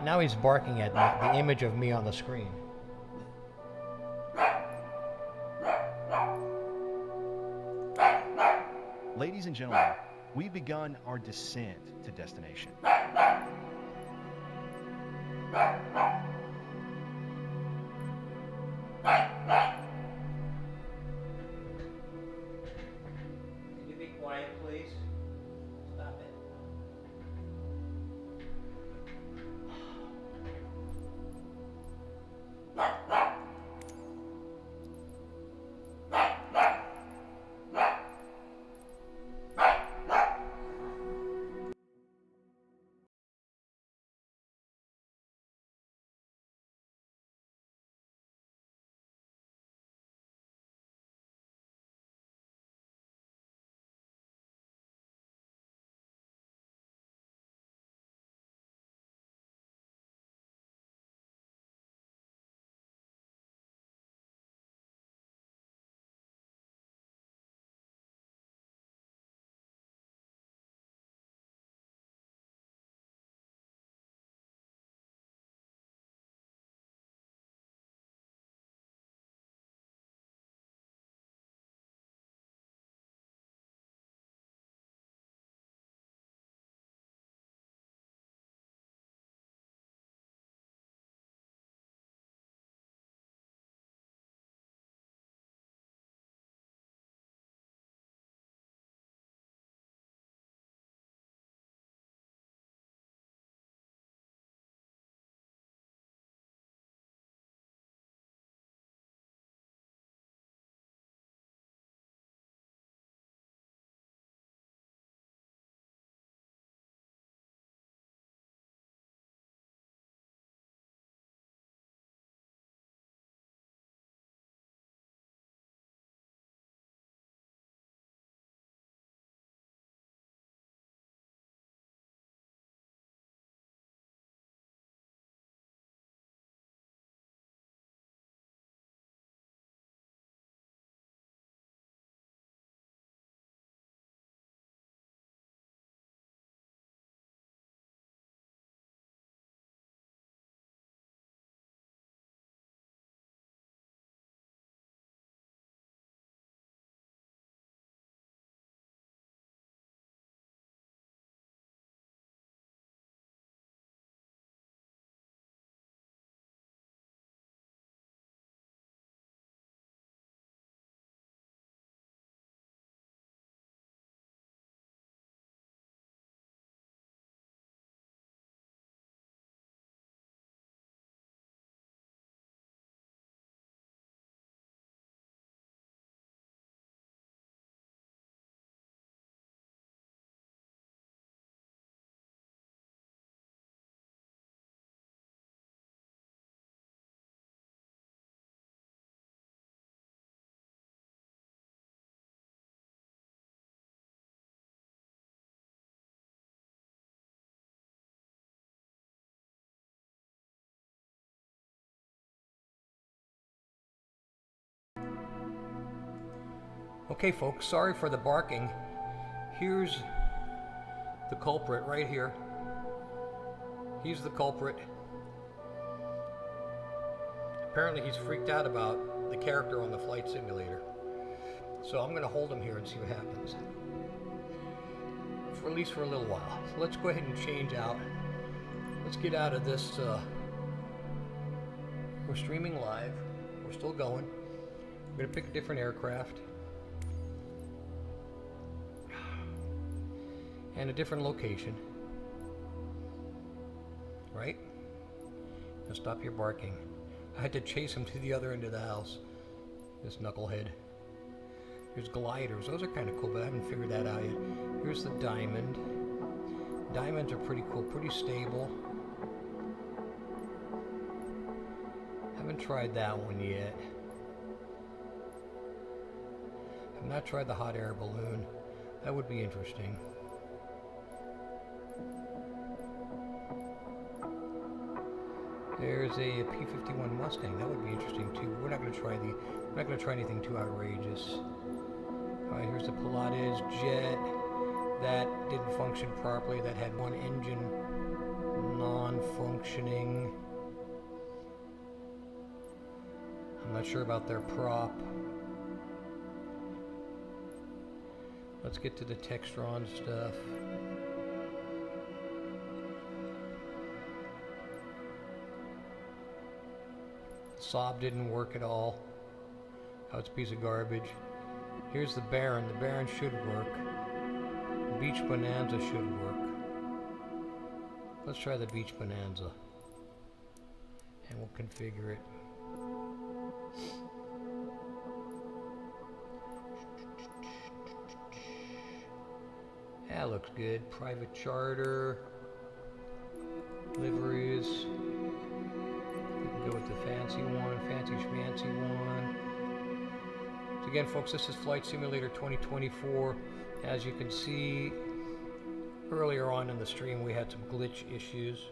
Now he's barking at me, the image of me on the screen.
Ladies and gentlemen, we've begun our descent to destination.
Can you be quiet, please? Stop it. Okay, folks, sorry for the barking. Here's the culprit right here. He's the culprit. Apparently he's freaked out about the character on the flight simulator. So I'm going to hold him here and see what happens. For at least for a little while. So let's go ahead and change out. Let's get out of this. We're streaming live. We're still going. We're going to pick a different aircraft. And a different location. Right? Now stop your barking. I had to chase him to the other end of the house. This knucklehead. There's gliders. Those are kind of cool, but I haven't figured that out yet. Here's the diamond. Diamonds are pretty cool, pretty stable. Haven't tried that one yet. I've not tried the hot air balloon. That would be interesting. There's a P-51 Mustang. That would be interesting too. We're not going to try anything too outrageous. All right, here's the Pilates jet. That didn't function properly. That had one engine non-functioning. I'm not sure about their prop. Let's get to the Textron stuff. Saab didn't work at all. Oh, it's a piece of garbage. Here's the Baron. The Baron should work. The Beach Bonanza should work. Let's try the Beach Bonanza. And we'll configure it. That looks good. Private charter. Liveries. Go with the fancy one, fancy schmancy one. So again, folks, this is Flight Simulator 2024. As you can see, earlier on in the stream, we had some glitch issues.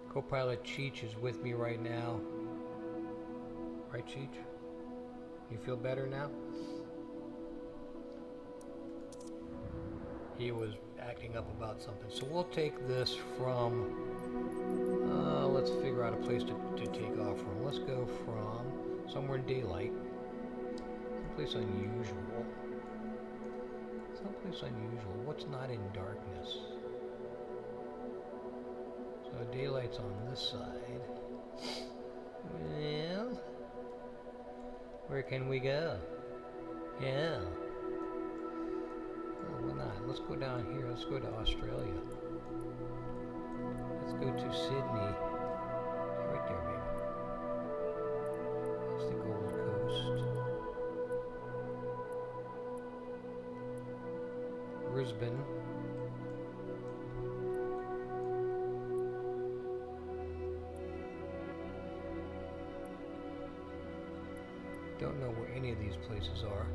Co-pilot Cheech is with me right now. Right, Cheech? You feel better now? He was acting up about something. So we'll take this from... let's figure out a place to take off from. Let's go from somewhere in daylight. Someplace unusual. Someplace unusual. What's not in darkness? So daylight's on this side. Well, where can we go? Yeah. Oh, why not? Let's go down here. Let's go to Australia. Let's go to Sydney. Right there, baby. That's the Gold Coast. Brisbane. Don't know where any of these places are.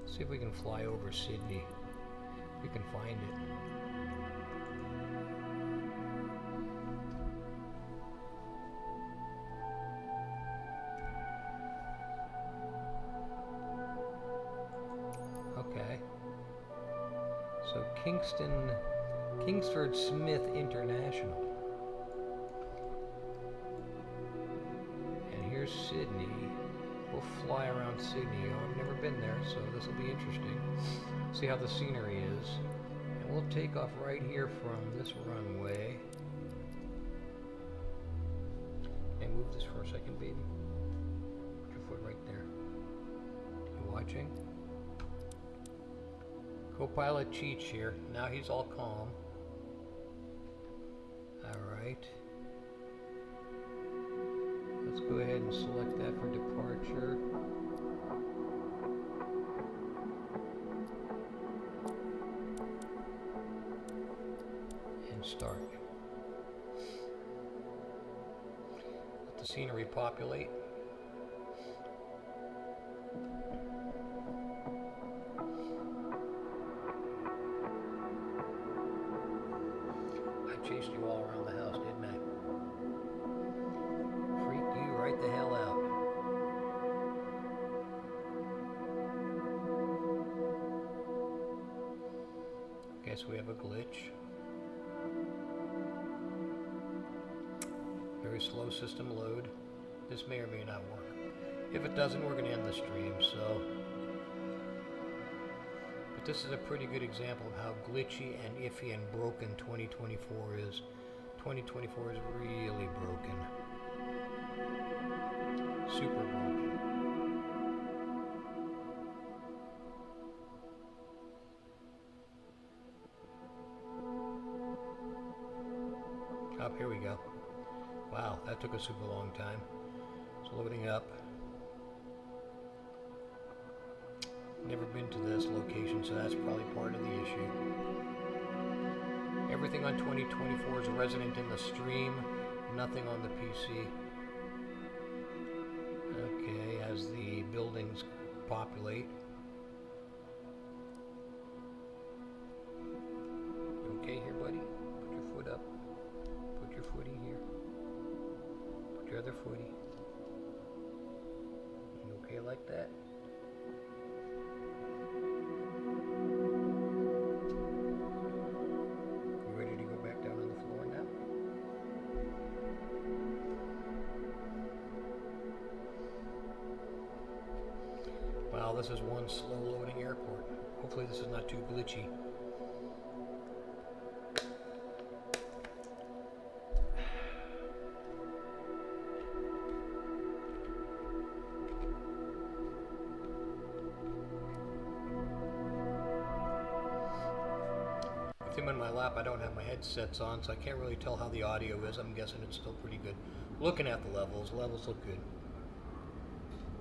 Let's see if we can fly over Sydney. If we can find it. Okay. So Kingsford Smith International. And here's Sydney. We'll fly around Sydney. Oh, I've never been there, so this will be interesting. See how the scenery is. And we'll take off right here from this runway. And move this for a second, baby. Put your foot right there. You watching? Co-pilot Cheech here. Now he's all calm. Alright. Let's go ahead and select that for departure. And start. Let the scenery populate. I chased you all around the house, didn't I? Freaked you right the hell out. Okay, so we have a glitch. Very slow system load. This may or may not work. If it doesn't, we're going to end the stream, so... But this is a pretty good example of how glitchy and iffy and broken 2024 is. 2024 is really broken. Super broken. Up, here we go. Wow, that took a super long time. It's loading up. Never been to this location, so that's probably part of the issue. Everything on 2024 is resident in the stream, nothing on the PC. Okay, as the buildings populate. You okay here, buddy? Put your foot up. Put your footy here. Put your other footy. You okay like that? You ready to go back down on the floor now? Wow, this is one slow loading airport. Hopefully this is not too glitchy. With him in my lap, I don't have my headsets on, so I can't really tell how the audio is. I'm guessing it's still pretty good. Looking at the levels look good.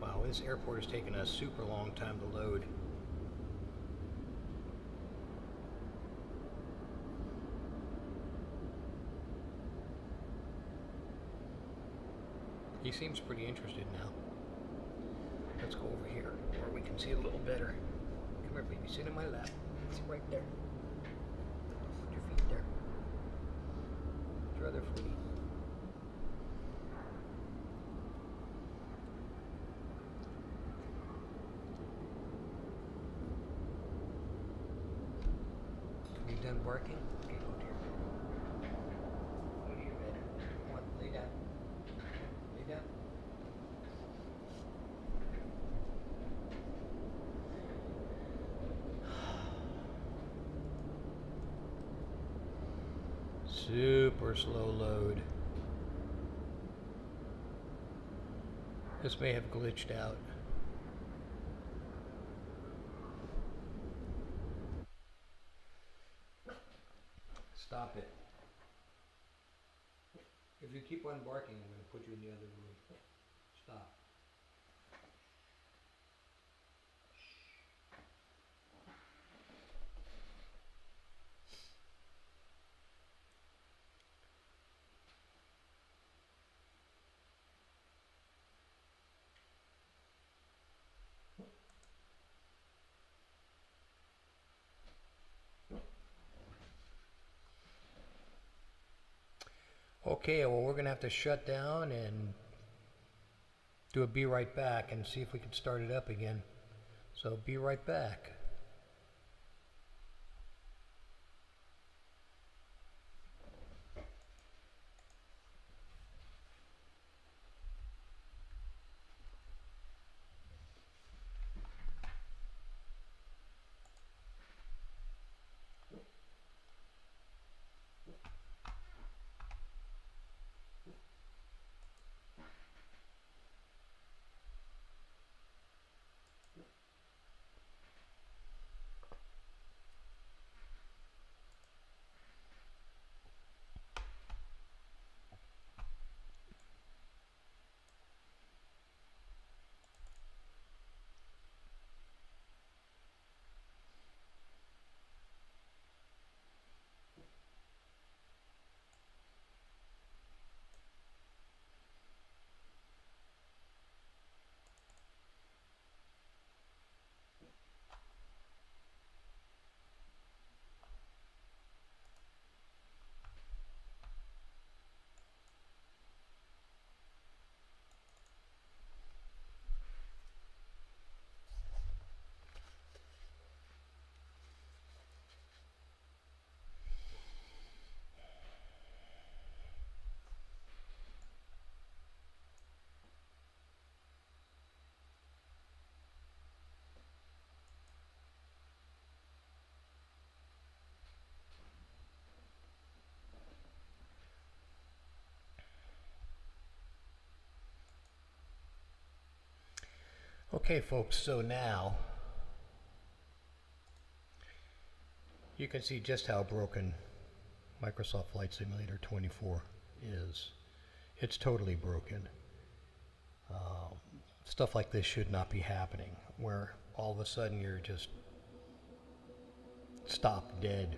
Wow, this airport has taken a super long time to load. He seems pretty interested now. Let's go over here where we can see a little better. Come here, baby, sit in my lap. Sit right there. Put your feet there. Put your other footy. You done barking? Okay, go to your bed. Go to your bed. Come on, lay down. Lay down. Super slow load. This may have glitched out. Stop it. If you keep on barking, I'm going to put you in the other room. Stop. Okay, well, we're going to have to shut down and do a be right back and see if we can start it up again. So be right back. Okay, folks, so now you can see just how broken Microsoft Flight Simulator 24 is. It's totally broken. Stuff like this should not be happening, where all of a sudden you're just stopped dead,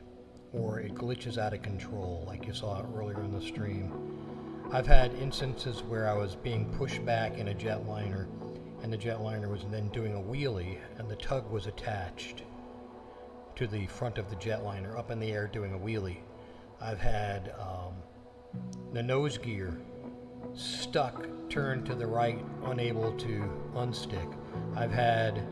or it glitches out of control like you saw earlier in the stream. I've had instances where I was being pushed back in a jetliner, and the jetliner was then doing a wheelie, and the tug was attached to the front of the jetliner, up in the air doing a wheelie. I've had the nose gear stuck, turned to the right, unable to unstick. I've had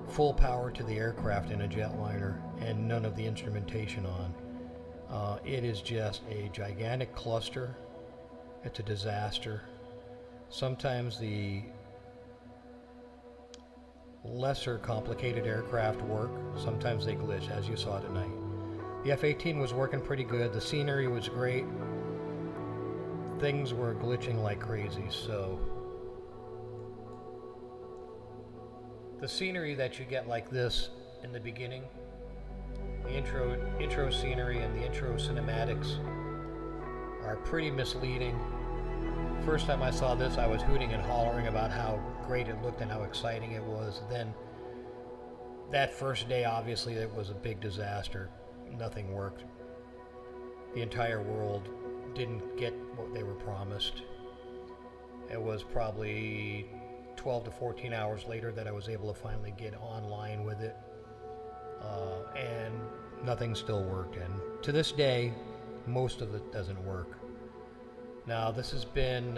full power to the aircraft in a jetliner and none of the instrumentation on. It is just a gigantic cluster. It's a disaster. Sometimes the lesser complicated aircraft work, sometimes they glitch, as you saw tonight. The F-18 was working pretty good. The scenery was great. Things were glitching like crazy, so the scenery that you get like this in the beginning, the intro scenery and the intro cinematics are pretty misleading. First time I saw this, I was hooting and hollering about how great it looked and how exciting it was. Then that first day, obviously, it was a big disaster. Nothing worked. The entire world didn't get what they were promised. It was probably 12 to 14 hours later that I was able to finally get online with it, and nothing still worked. And to this day, most of it doesn't work. Now, this has been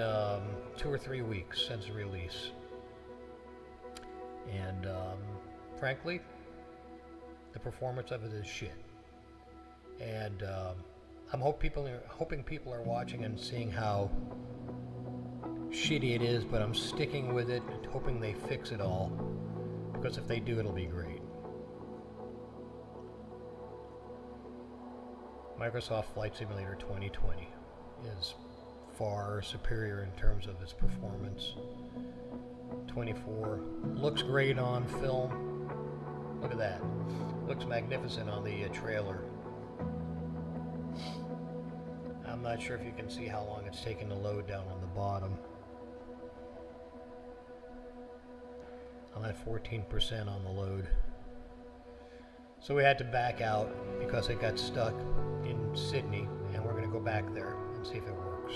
2 or 3 weeks since release, and frankly, the performance of it is shit. And I'm hoping people are watching and seeing how shitty it is, but I'm sticking with it and hoping they fix it all, because if they do, it'll be great. Microsoft Flight Simulator 2020 is far superior in terms of its performance. 24 looks great on film. Look at that. Looks magnificent on the trailer. I'm not sure if you can see how long it's taken to load down on the bottom. I'm at 14% on the load. So we had to back out because it got stuck in Sydney, and we're going to go back there and see if it works.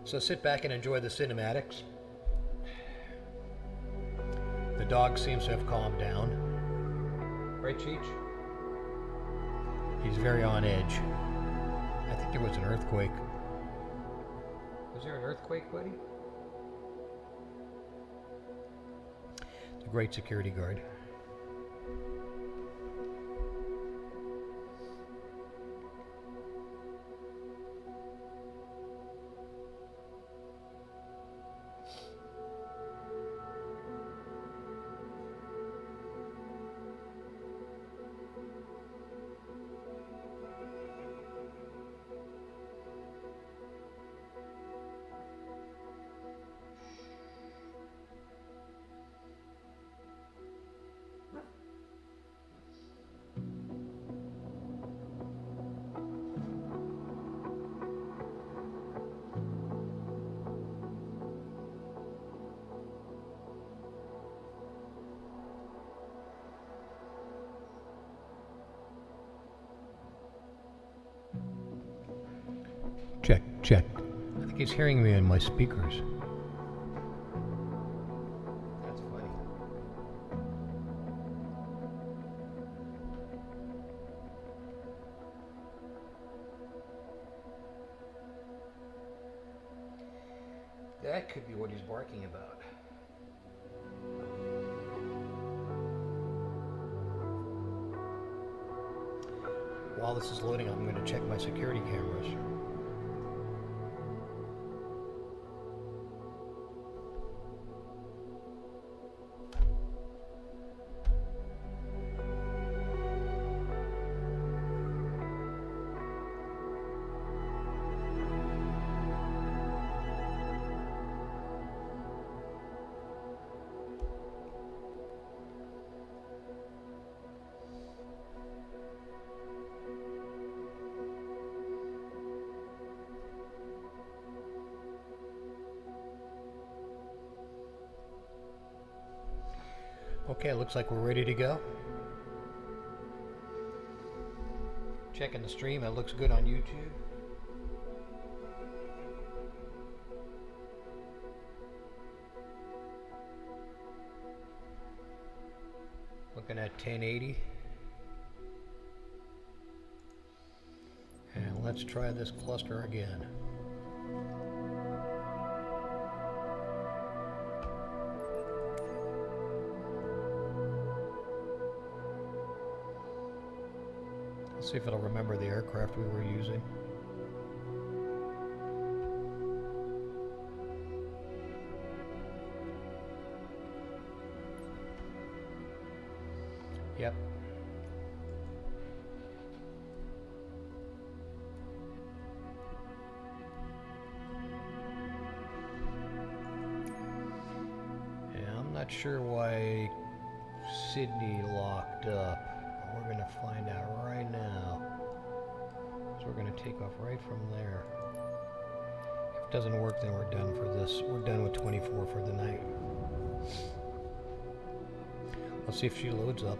So sit back and enjoy the cinematics. The dog seems to have calmed down. Right, Cheech? He's very on edge. I think there was an earthquake. Was there an earthquake, buddy? It's a great security guard. Check, check. I think he's hearing me in my speakers. That's funny. That could be what he's barking about. While this is loading, I'm going to check my security cameras. Okay, looks like we're ready to go. Checking the stream, it looks good on YouTube. Looking at 1080. And let's try this cluster again. Let's see if it'll remember the aircraft we were using. Yep. Yeah, I'm not sure why Sydney locked up. We're going to find out right now. So we're going to take off right from there. If it doesn't work, then we're done for this. We're done with 24 for the night. Let's see if she loads up.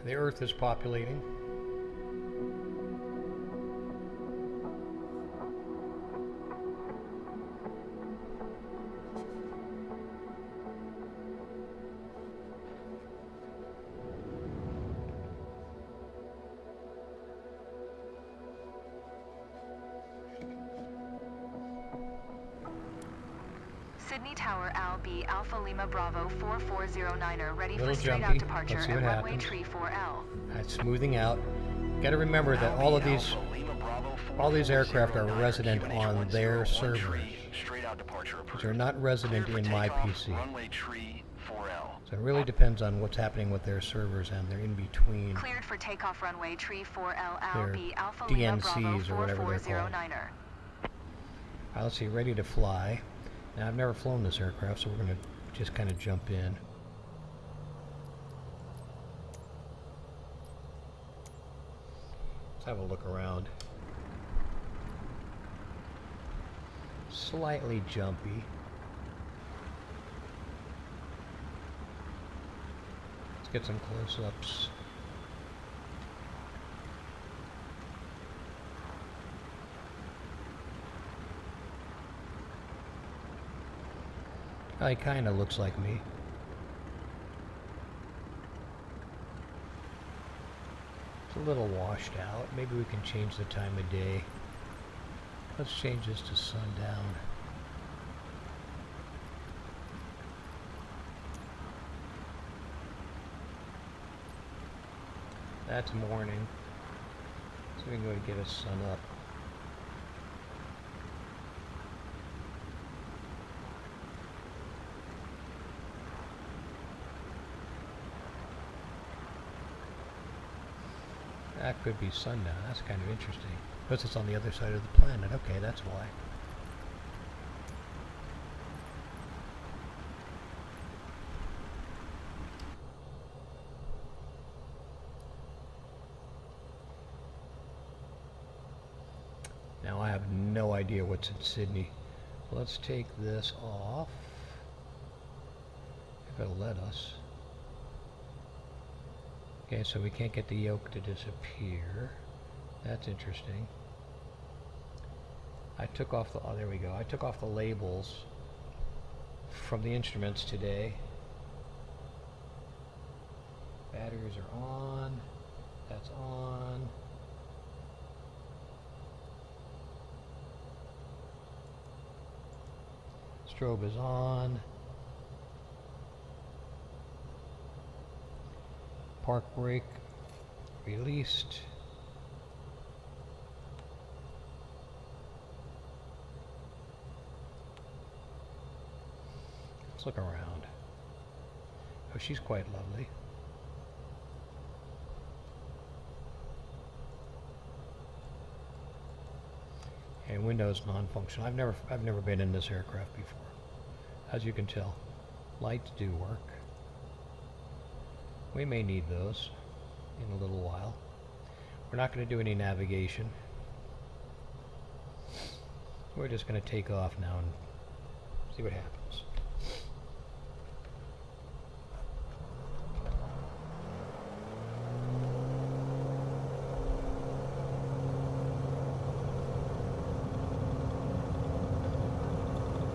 The Earth is populating.
Sydney Tower Al B Alpha Lima Bravo 4409er ready for
Little
straight
jumpy.
out departure
Let's see
at
what
runway
happens.
tree 4L.
That's smoothing out. Got to remember that all of these aircraft are resident on their servers. Which are not resident in my PC. So it really depends on what's happening with their servers, and they're in between
Cleared for takeoff runway tree 4L Al
their
B Alpha Lima Bravo
DNCs or whatever they're called.
4409er.
Let's see, ready to fly. Now, I've never flown this aircraft, so we're going to just kind of jump in. Let's have a look around. Slightly jumpy. Let's get some close-ups. He kind of looks like me. It's a little washed out. Maybe we can change the time of day. Let's change this to sundown. That's morning. So we can go and get a sun up. That could be sundown. That's kind of interesting. Because it's on the other side of the planet. Okay, that's why. Now I have no idea what's in Sydney. Let's take this off. If it'll let us. Okay, so we can't get the yoke to disappear. That's interesting. I took off the, oh, there we go. I took off the labels from the instruments today. Batteries are on. That's on. Strobe is on. Park brake released. Let's look around. Oh, she's quite lovely. Okay, windows non-functional. I've never been in this aircraft before. As you can tell, lights do work. We may need those in a little while. We're not going to do any navigation. We're just going to take off now and see what happens.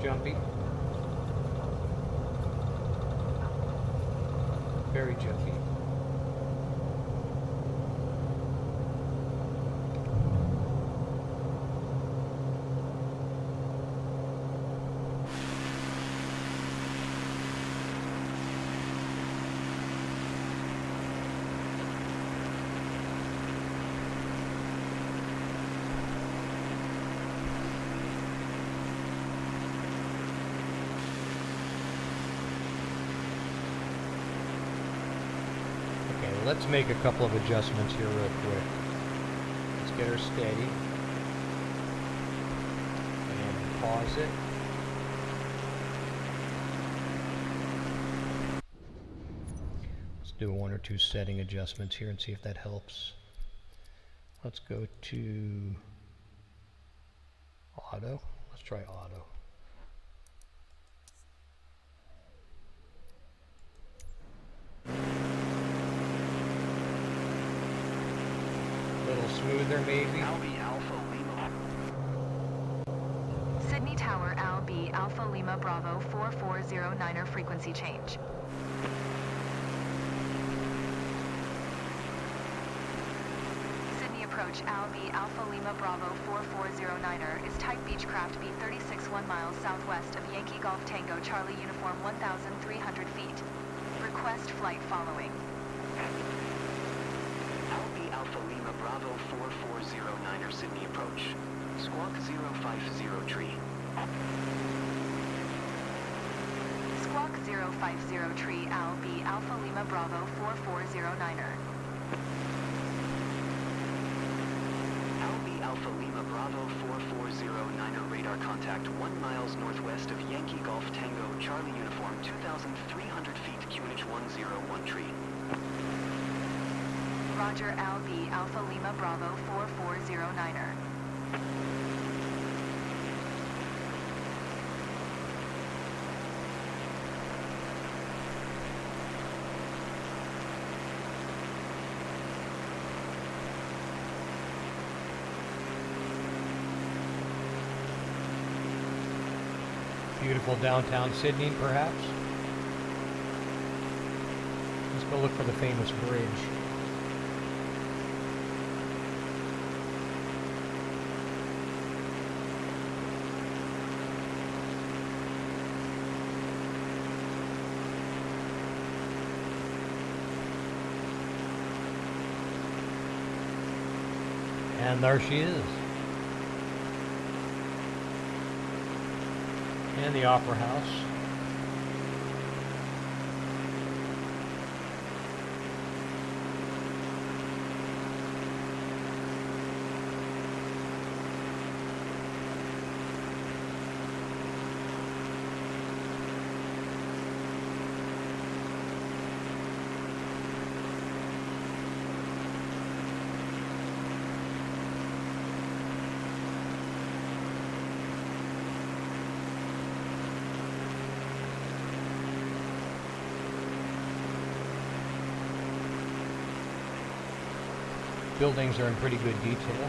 Jumpy. Very jumpy. Let's make a couple of adjustments here real quick. Let's get her steady. And pause it. Let's do one or two setting adjustments here and see if that helps. Let's go to auto. Let's try auto. Smoother maybe.
Sydney Tower LB Alpha Lima Bravo 4409er frequency change. Sydney approach LB Alpha Lima Bravo 4409er is type Beechcraft B36 1 miles southwest of Yankee Golf Tango Charlie Uniform 1,300 feet. Request flight following.
Alpha Lima Bravo 4409er Sydney approach. Squawk 050 tree.
Squawk 050 tree LB Alpha Lima Bravo 4409er.
LB Alpha Lima Bravo 4409er radar contact 1 miles northwest of Yankee Golf Tango Charlie Uniform 2,300 feet QNH 101 tree.
Roger LB Alpha Lima Bravo 4409er.
Beautiful downtown Sydney, perhaps. Let's go look for the famous bridge. And there she is. And the Opera House. Buildings are in pretty good detail.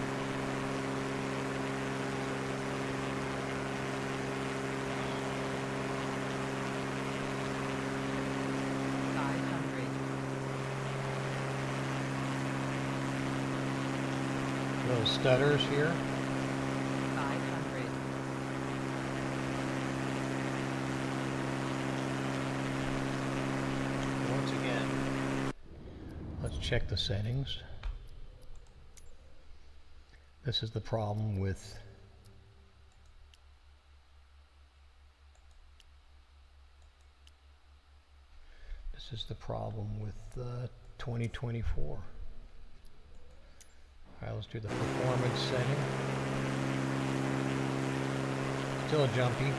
Little stutters here.
500.
Once again, let's check the settings. This is the problem with the 2024. All right, let's do the performance setting. Still jumpy.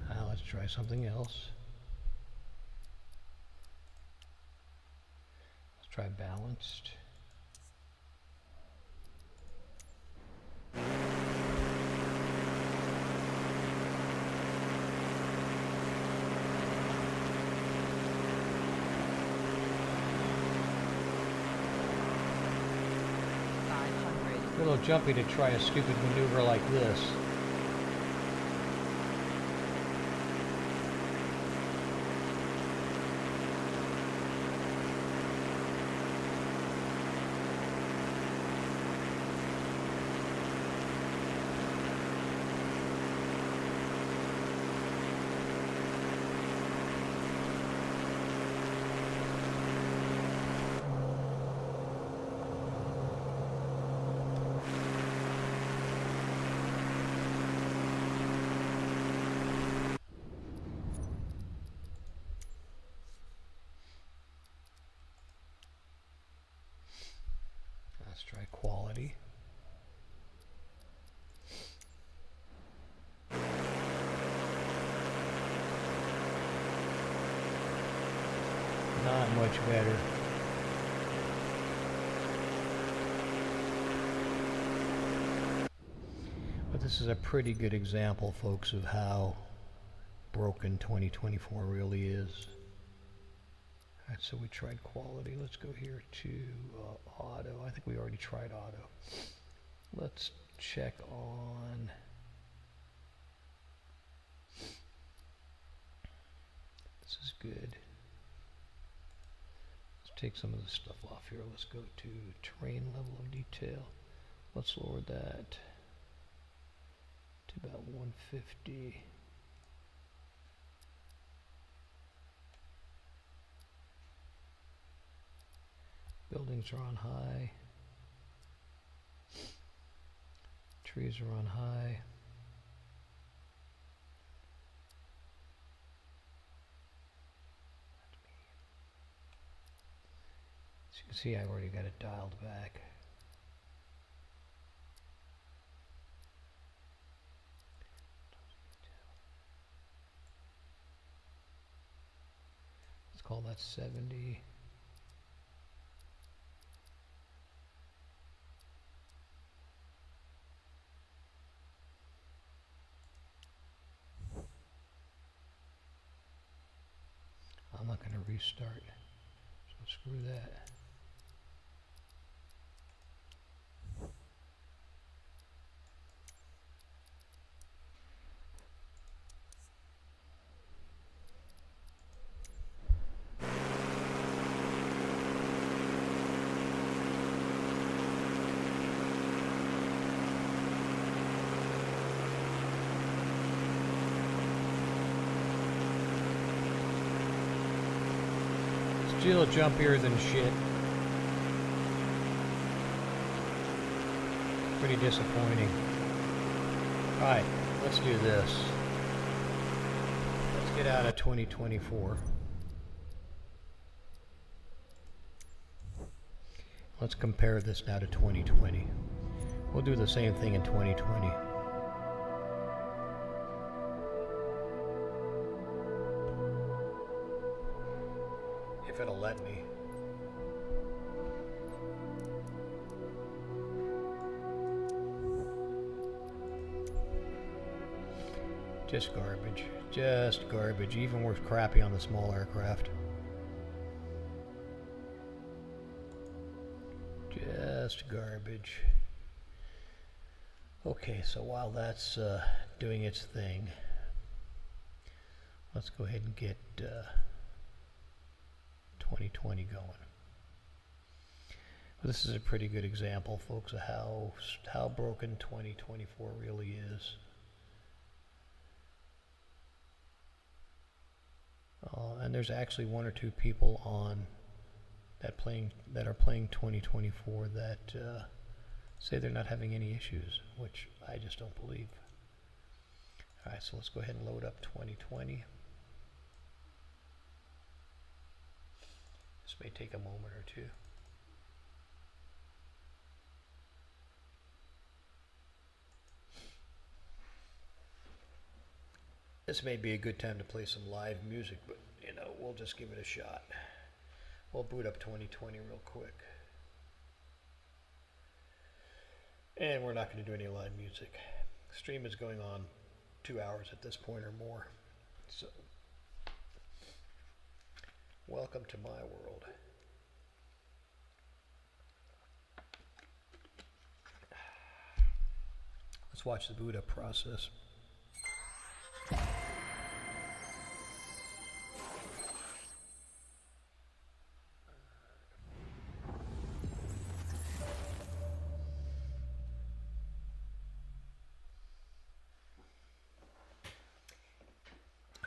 Now let's try something else. Let's try balanced. A little jumpy to try a stupid maneuver like this. Let's try quality. Not much better. But this is a pretty good example, folks, of how broken 2024 really is. Alright, so we tried quality. Let's go here to auto. I think we already tried auto. Let's check on this is good. Let's take some of the stuff off here. Let's go to terrain level of detail. Let's lower that to about 150. Buildings are on high. Trees are on high. As you can see, I've already got it dialed back. Let's call that 70. I'm not going to restart, so screw that. Still jumpier than shit. Pretty disappointing. Alright, let's do this. Let's get out of 2024. Let's compare this now to 2020. We'll do the same thing in 2020. If it'll let me. Just garbage. Just garbage. Even worse crappy on the small aircraft. Just garbage. Okay, so while that's doing its thing, let's go ahead and get 2020 going. Well, this is a pretty good example, folks, of how broken 2024 really is. And there's actually one or two people on that are playing 2024 that say they're not having any issues, which I just don't believe. Alright, so let's go ahead and load up 2020. This may take a moment or two. This may be a good time to play some live music, but you know, we'll just give it a shot. We'll boot up 2020 real quick. And we're not going to do any live music. The stream is going on 2 hours at this point or more. So, welcome to my world. Let's watch the boot up process.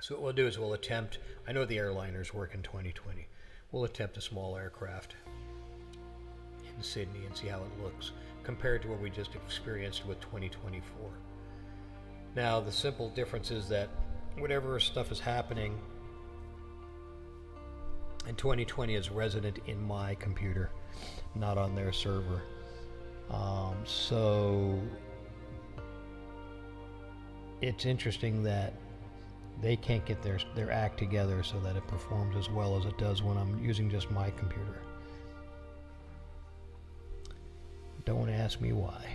So what we'll do is we'll attempt, I know the airliners work in 2020, we'll attempt a small aircraft in Sydney and see how it looks compared to what we just experienced with 2024. Now the simple difference is that whatever stuff is happening in 2020 is resident in my computer, not on their server. So it's interesting that they can't get their act together so that it performs as well as it does when I'm using just my computer. Don't ask me why.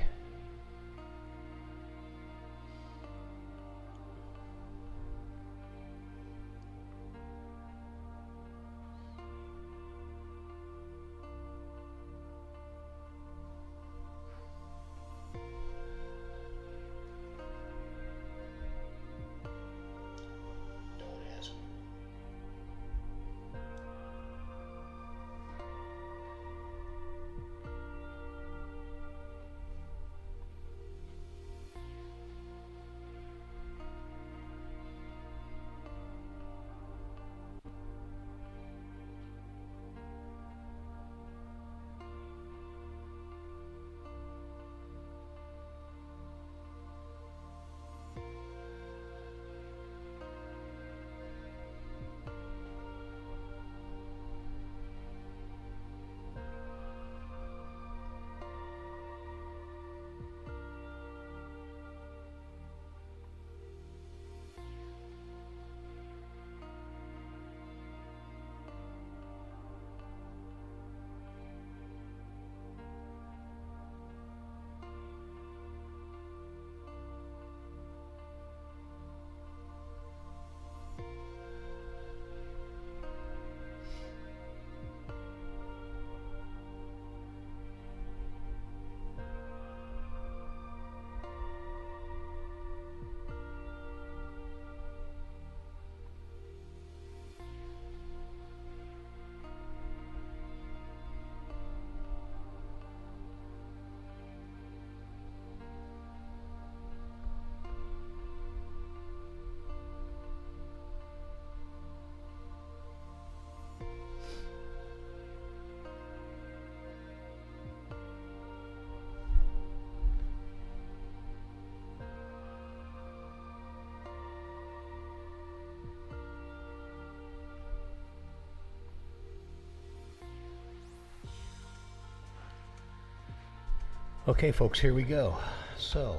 Okay folks, here we go. So,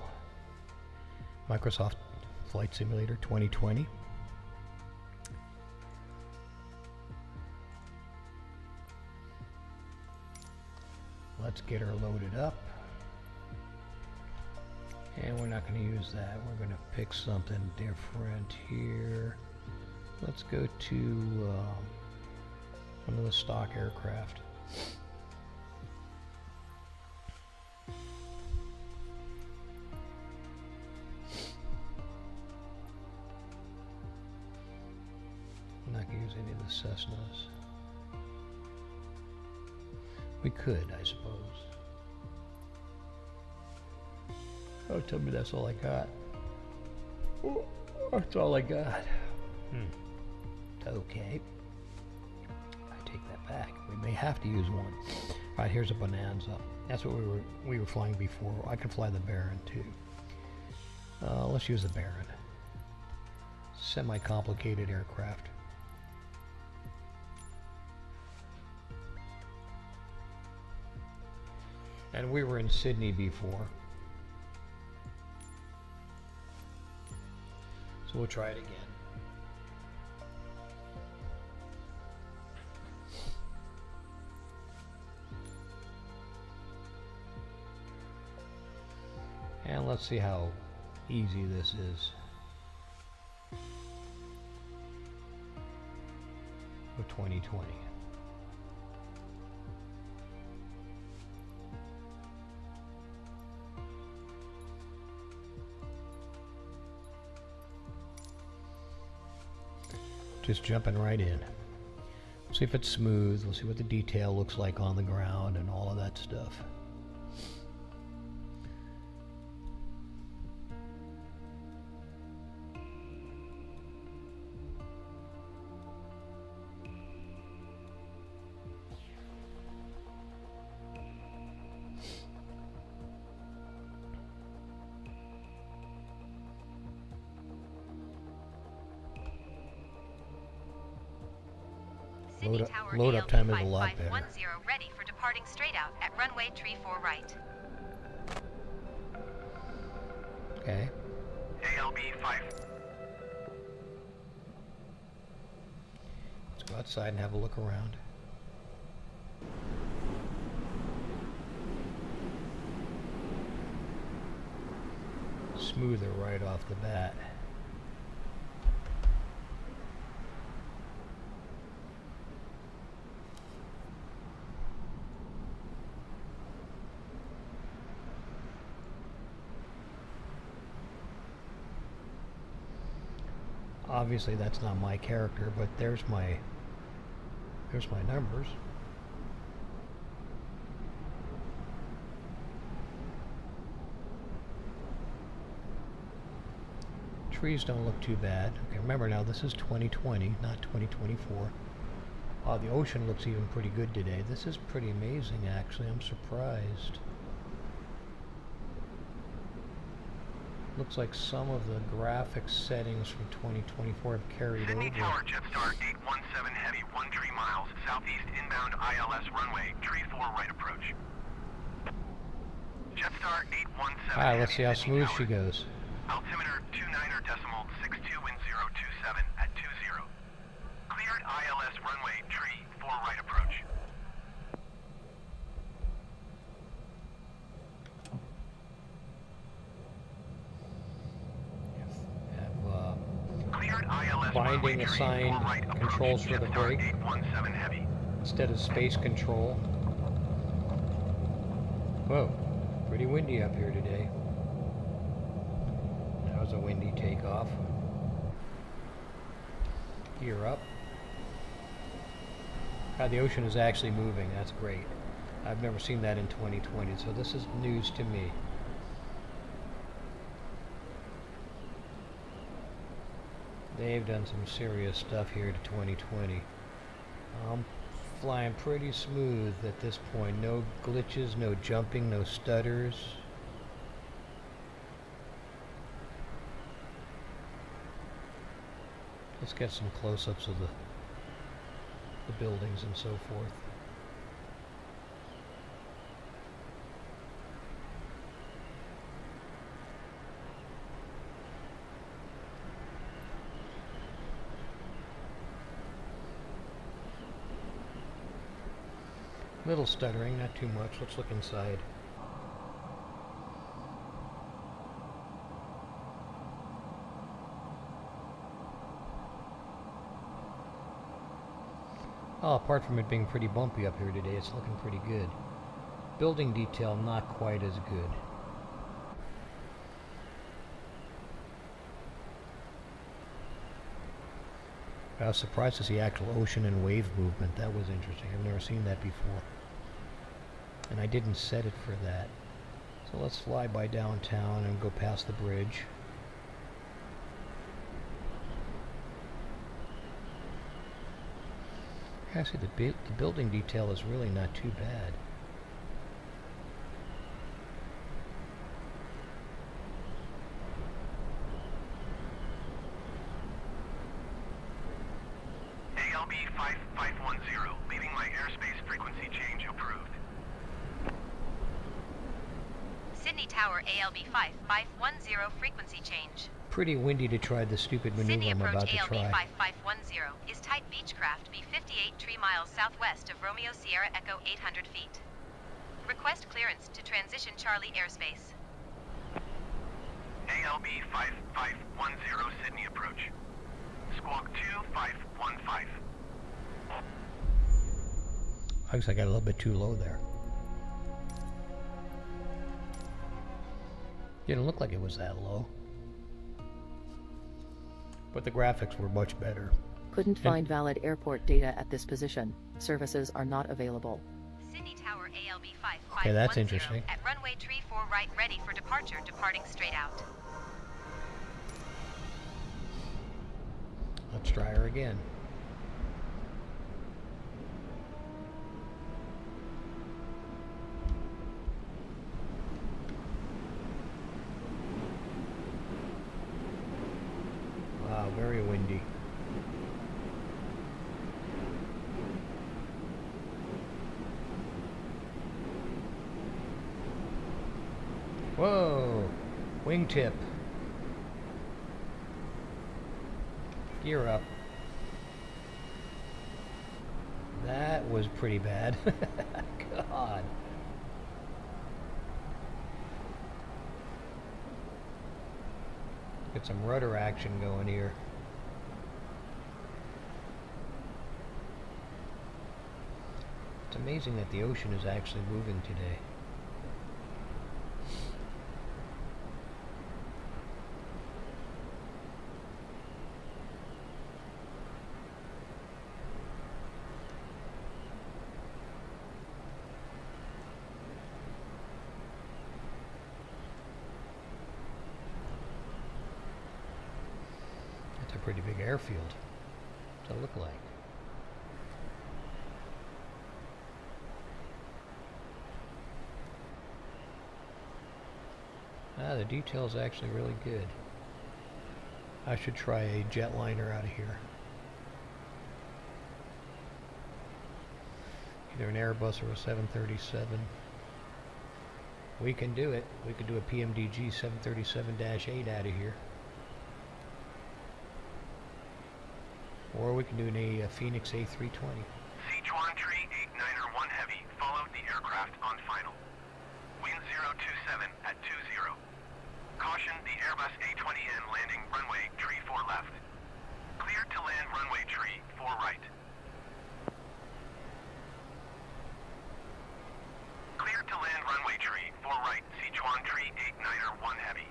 Microsoft Flight Simulator 2020. Let's get her loaded up. And we're not going to use that. We're going to pick something different here. Let's go to one of the stock aircraft. I'm not going to use any of the Cessnas. We could, I suppose. Oh, tell me that's all I got. Oh, that's all I got. Okay. I take that back. We may have to use one. All right, here's a Bonanza. That's what we were flying before. I can fly the Baron too. Let's use the Baron. Semi-complicated aircraft. And we were in Sydney before. So we'll try it again. And let's see how easy this is. With 2020. Just jumping right in. See if it's smooth. We'll see what the detail looks like on the ground and all of that stuff. Load up time is a lot better.
5510 ready for departing straight out at runway 34 right.
Okay.
ALB 5.
Let's go outside and have a look around. Smoother right off the bat. Obviously that's not my character, but there's my numbers. Trees don't look too bad. Okay, remember now this is 2020, not 2024. Wow, the ocean looks even pretty good today. This is pretty amazing actually. I'm surprised. Looks like some of the graphics settings from 2024 have carried
Sydney
over.
Tower, Jetstar 817 Heavy, 13 miles, southeast inbound ILS runway, tree 4 right approach. Jetstar 817
Alright, let's see how
Sydney
smooth she
Tower.
goes.
Altimeter 29.62 wind 027 at 20. Cleared ILS runway, tree 4 right approach. Cleared ILS
Binding
runway, tree 4
assigned
right approach.
controls for the
Jetstar
brake.
817 Heavy.
Instead of space control. Whoa, pretty windy up here today. That was a windy takeoff. Gear up. God, the ocean is actually moving. That's great. I've never seen that in 2020, so this is news to me. They've done some serious stuff here to 2020. I'm flying pretty smooth at this point. No glitches, no jumping, no stutters. Let's get some close-ups of the buildings and so forth. Little stuttering, not too much. Let's look inside. Oh, apart from it being pretty bumpy up here today, it's looking pretty good. Building detail, not quite as good. I was surprised to see actual ocean and wave movement. That was interesting. I've never seen that before. And I didn't set it for that. So let's fly by downtown and go past the bridge. Actually, the building detail is really not too bad.
ALB 5510, leaving my airspace frequency change approved.
Sydney Tower ALB 5510 frequency change.
Pretty windy to try the stupid maneuver
Sydney
I'm
approach
about to
ALB
try.
5510 is type Beechcraft B58 3 miles southwest of Romeo Sierra Echo 800 feet. Request clearance to transition Charlie airspace.
ALB 5510 Sydney approach. Squawk 2515.
I guess I got a little bit too low there. Didn't look like it was that low. But the graphics were much better.
Couldn't find valid airport data at this position. Services are not available.
Sydney Tower ALB 5510
Okay, that's interesting.
at runway tree 4 right, ready for departure, departing straight out.
Let's try her again. Wow, very windy. Whoa! Wingtip. Gear up. That was pretty bad. God. Get some rudder action going here. It's amazing that the ocean is actually moving today. That's a pretty big airfield. What's that look like? Ah, the detail's actually really good. I should try a jetliner out of here. Either an Airbus or a 737. We can do it. We could do a PMDG 737-8 out of here. Or we can do a Phoenix A320.
Sichuan Tree 891 Heavy followed the aircraft on final. Wind 027 at 20. Caution, the Airbus A20N landing runway tree 4 left. Cleared to land runway tree 4 right. Cleared to land runway tree 4 right, Sichuan Tree 891 Heavy.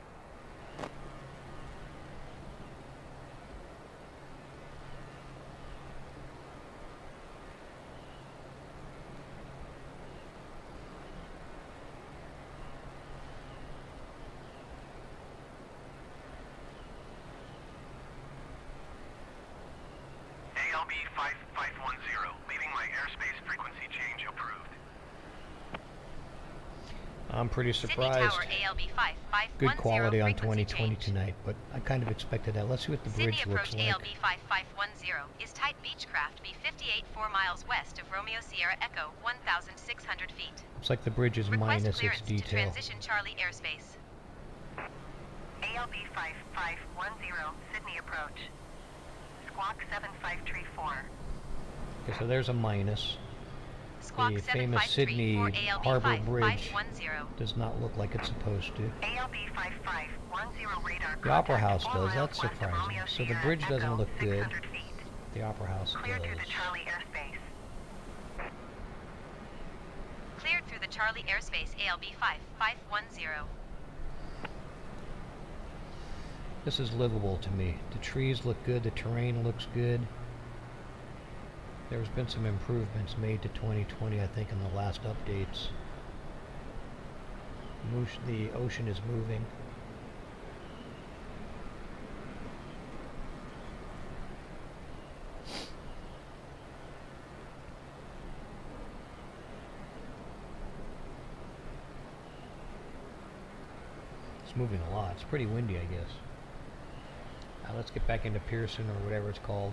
ALB 5510, leaving my airspace frequency change approved.
I'm pretty
Sydney
surprised.
Tower ALB 5510
Good quality on
frequency
2020
change.
tonight, but I kind of expected that. Let's see what the
Sydney
bridge looks
approach
like.
ALB 5510 is type Beechcraft B58 4 miles west of Romeo Sierra Echo 1,600 feet.
Looks like the bridge is
Request
minus its
clearance to
detail.
transition Charlie airspace.
ALB 5510, Sydney approach. Squawk 75334.
Okay, so there's a minus.
Squawk
The famous
753
Sydney
for ALB
Harbor Bridge
5510.
does not look like it's supposed to.
ALB 5510 radar.
The Opera House
contact 4
does.
miles
That's
west of
surprising.
Romeo
So the
Sierra
bridge doesn't
Echo,
look good.
600 feet.
The Opera House
Cleared
does.
through the Charlie airspace.
Cleared through the Charlie airspace ALB 5510.
This is livable to me. The trees look good. The terrain looks good. There's been some improvements made to 2020, I think, in the last updates. The ocean is moving. It's moving a lot. It's pretty windy, I guess. Now let's get back into Pearson or whatever it's called.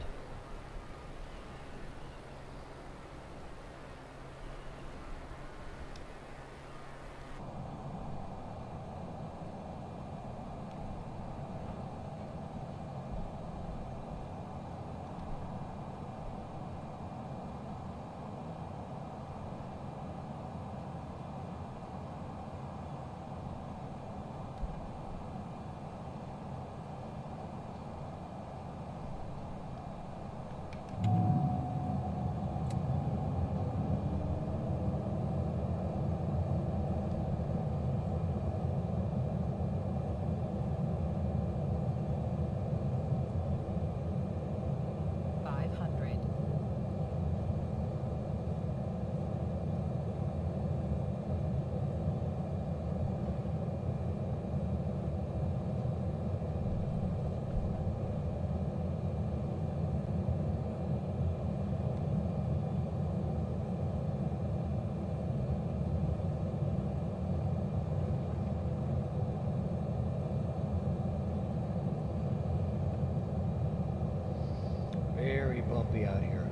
Very bumpy out here.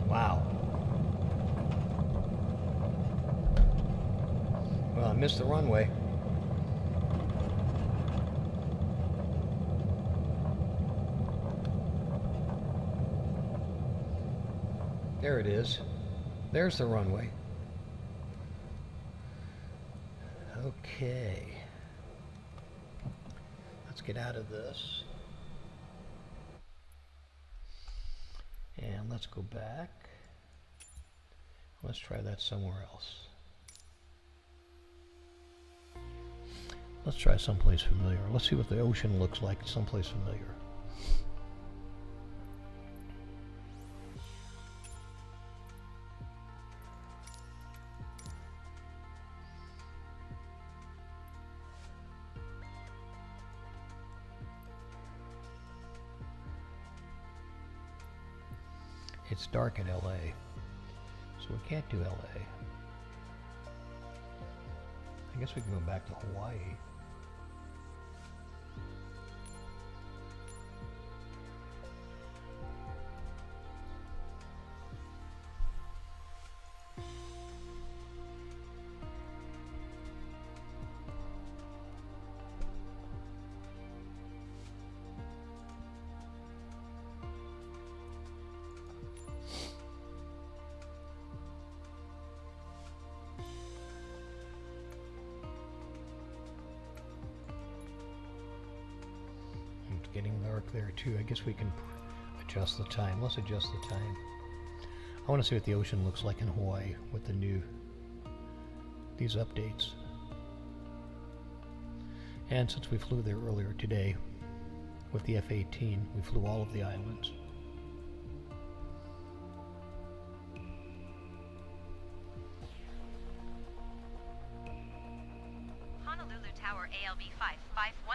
Wow. Well, I missed the runway. There it is. There's the runway. Okay. Let's get out of this. And let's go back. Let's try that somewhere else. Let's try someplace familiar. Let's see what the ocean looks like someplace familiar. It's dark in LA, so we can't do LA. I guess we can go back to Hawaii. Getting dark there too. I guess we can adjust the time. Let's adjust the time. I want to see what the ocean looks like in Hawaii with the these updates. And since we flew there earlier today with the F-18, we flew all of the islands.
Honolulu Tower ALB 5510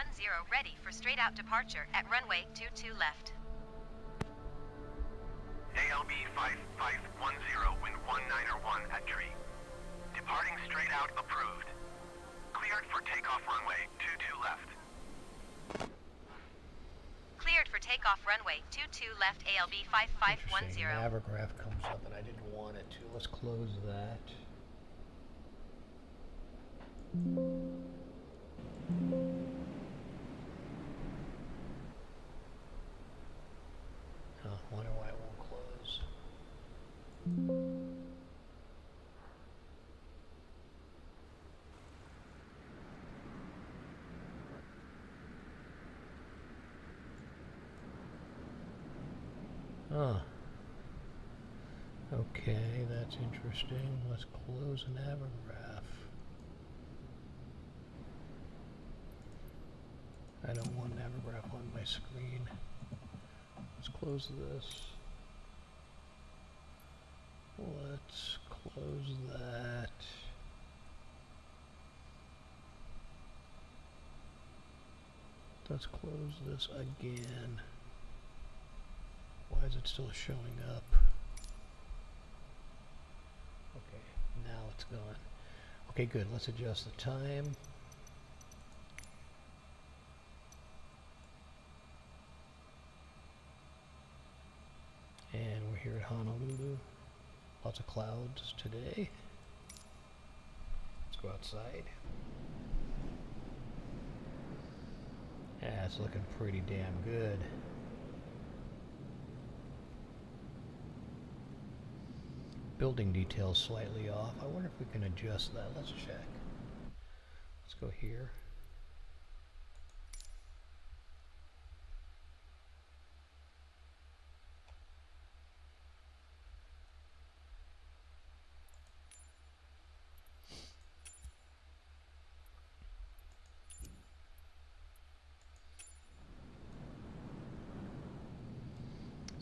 ready for straight out departure at runway 22 left.
ALB 5510, wind 191 at tree. Departing straight out approved. Cleared for takeoff runway 22 left.
Cleared for takeoff runway 22 left ALB
Interesting.
5510.
Navigraph comes up and I didn't want it to. Let's close that. Oh, wonder why it won't close. Huh. Okay, that's interesting. Let's close Navigraph. I don't want Navigraph on my screen. Let's close this. Let's close that. Let's close this again. Why is it still showing up? Okay, now it's gone. Okay, good. Let's adjust the time. And we're here at Honolulu. Lots of clouds today. Let's go outside. Yeah, it's looking pretty damn good. Building details slightly off. I wonder if we can adjust that. Let's check. Let's go here.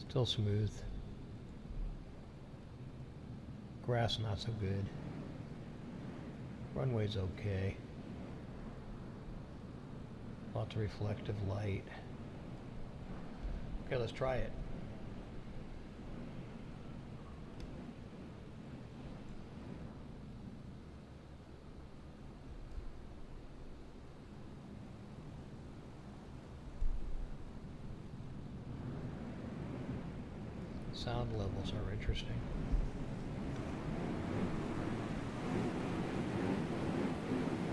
Still smooth. Grass not so good. Runway's okay. Lots of reflective light. Okay, let's try it. Sound levels are interesting.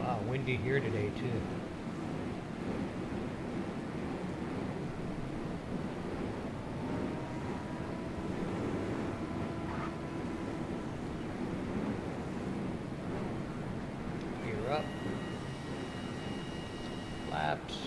Wow, windy here today too. Gear up. Flaps.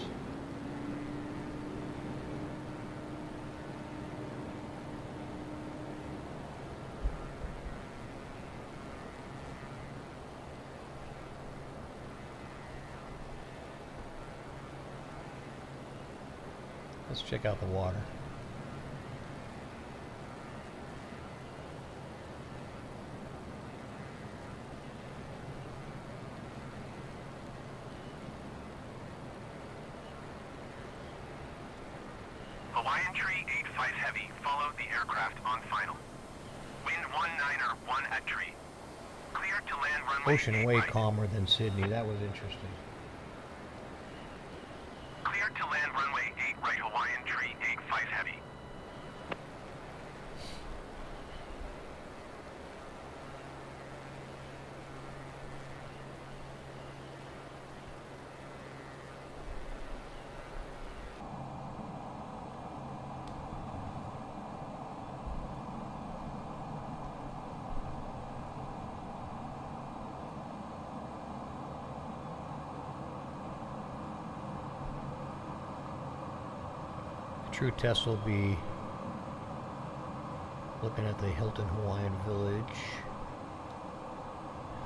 Let's check out the water.
Hawaiian tree 85 heavy, followed the aircraft on final. Wind 19er, 1 at tree. Clear to land runway
Ocean
8
way
right.
calmer than Sydney. That was interesting.
Clear to land runway 8 right, Hawaiian tree 85 heavy.
True test will be looking at the Hilton Hawaiian Village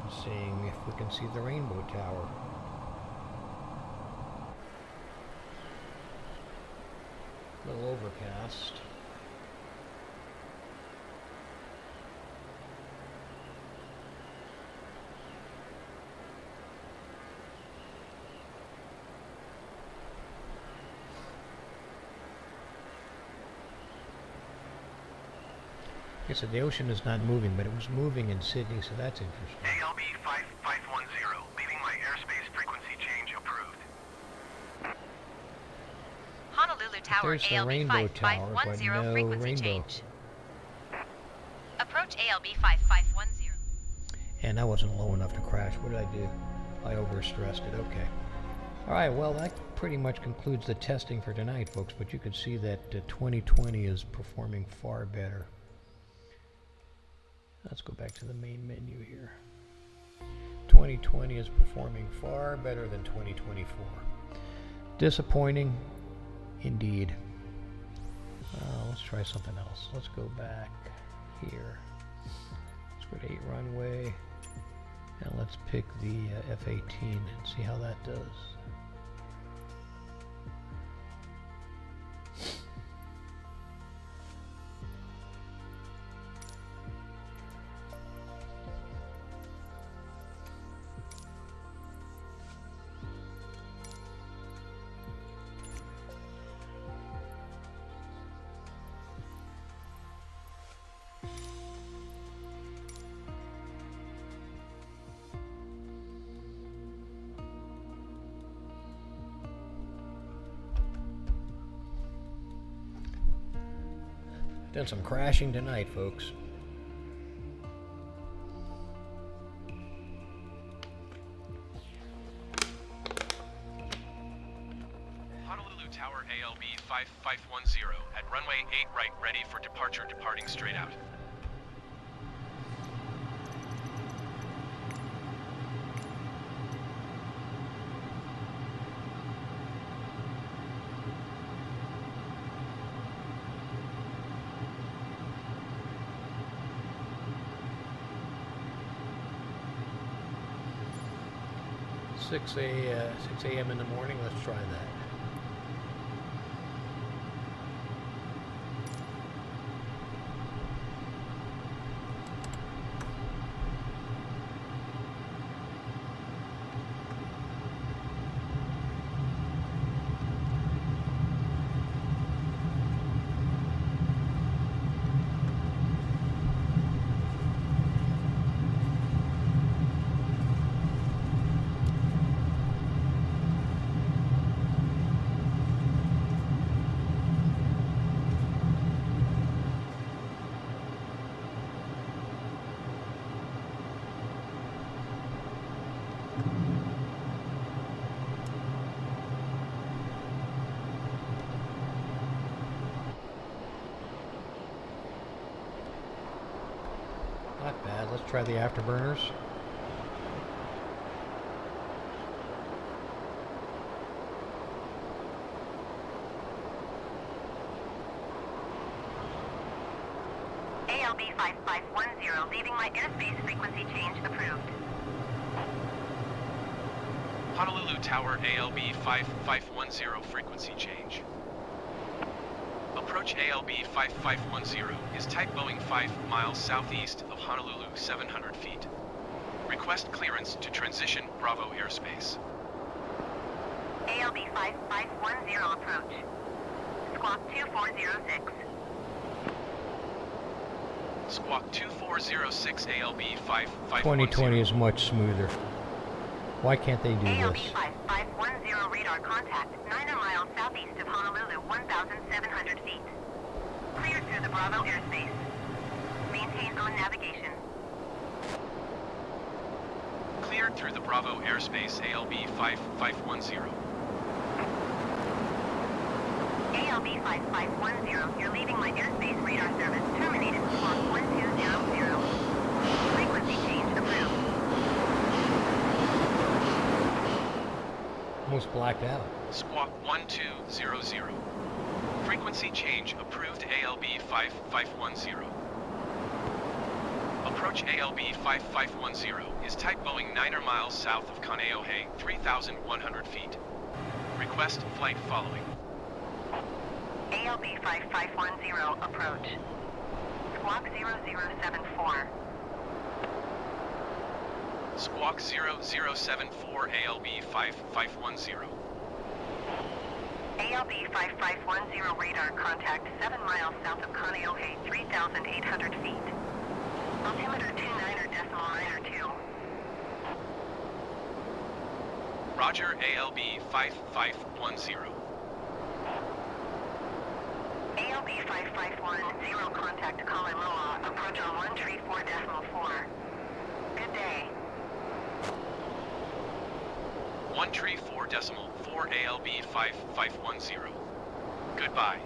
and seeing if we can see the Rainbow Tower. A little overcast. Okay, so the ocean is not moving, but it was moving in Sydney, so that's interesting.
ALB 5510, leaving my airspace frequency change approved.
Honolulu Tower
There's the
ALB
Rainbow Tower, but
5510
no
frequency
rainbow.
change. Approach ALB 5510.
And that wasn't low enough to crash. What did I do? I overstressed it. Okay. All right, well, that pretty much concludes the testing for tonight, folks, but you can see that 2020 is performing far better. Let's go back to the main menu here. 2020 is performing far better than 2024. Disappointing, indeed. Let's try something else. Let's go back here. Let's go to 8 runway, and let's pick the F-18 and see how that does. Done some crashing tonight, folks.
Honolulu Tower ALB 5510 at runway 8 right, ready for departure, departing straight out.
Six a.m. in the morning. Let's try that. let's try the afterburners.
ALB 5510, leaving my airspace frequency change approved.
Honolulu Tower ALB 5510 frequency change. Approach ALB 5510 is type Boeing 5 miles southeast of Honolulu 700 feet. Request clearance to transition Bravo airspace.
ALB 5510 approach. Squawk 2406.
Squawk 2406 ALB 5510.
2020 is much smoother. Why can't they do
ALB
this?
5510 radar contact 9 miles southeast of Honolulu 1,700 feet. Cleared through the Bravo airspace. Maintain on navigation.
Cleared through the Bravo airspace ALB 5510.
ALB 5510, you're leaving my airspace radar service. Terminated. Squawk 1200. Frequency change approved.
Almost blacked out.
Squawk 1200. Frequency change approved ALB 5510. Approach ALB 5510 is type Boeing 9 miles south of Kaneohe, 3,100 feet. Request flight following.
ALB 5510, approach. Squawk 0074.
Squawk 0074 ALB 5510.
ALB 5510 radar contact 7 miles south of Kaneohe, 3,800 feet. Altimeter 29.92.
Roger ALB 5510.
ALB 5510 contact Kalaimoa, approach on 134.4. Good day.
134.4 ALB 5510. Goodbye.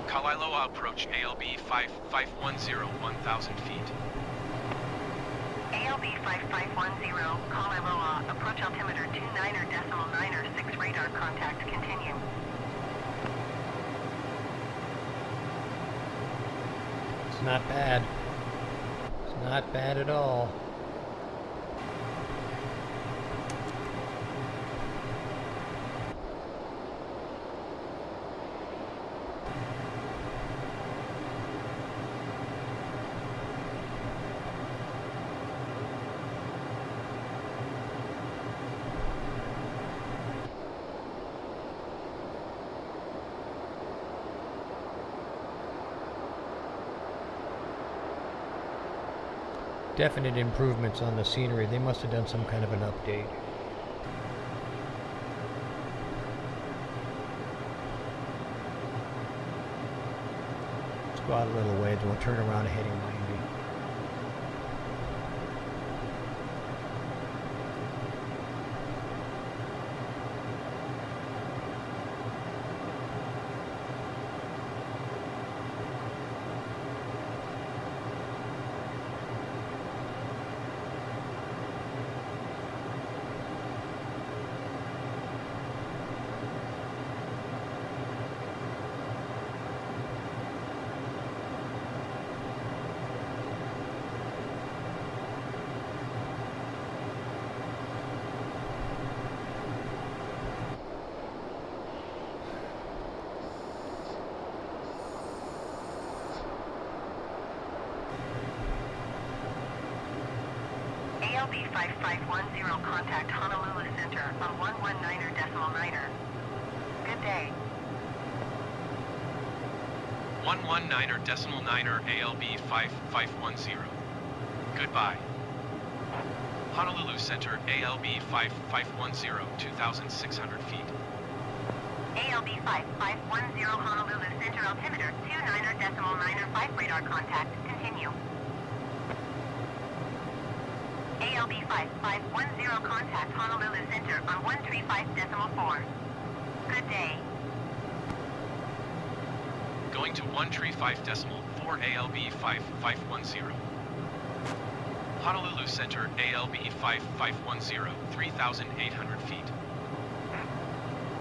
Kalailoa approach ALB 5510 1,000 feet.
ALB 5510, Kalaimoa, approach altimeter 29.96 radar contact, continue.
It's not bad. It's not bad at all. Definite improvements on the scenery. They must have done some kind of an update. Let's go out a little way, then we'll turn around heading 90.
ALB 5510, contact Honolulu Center on 119.9. Good day.
119.9 ALB 5510. Goodbye. Honolulu Center ALB 5510 2,600 feet.
ALB 5510, Honolulu Center, altimeter 29.95 radar contact, continue. ALB 5510, contact Honolulu Center on 135.4. Good day.
Going to 135.4 ALB 5510. Honolulu Center, ALB 5510, 3,800 feet.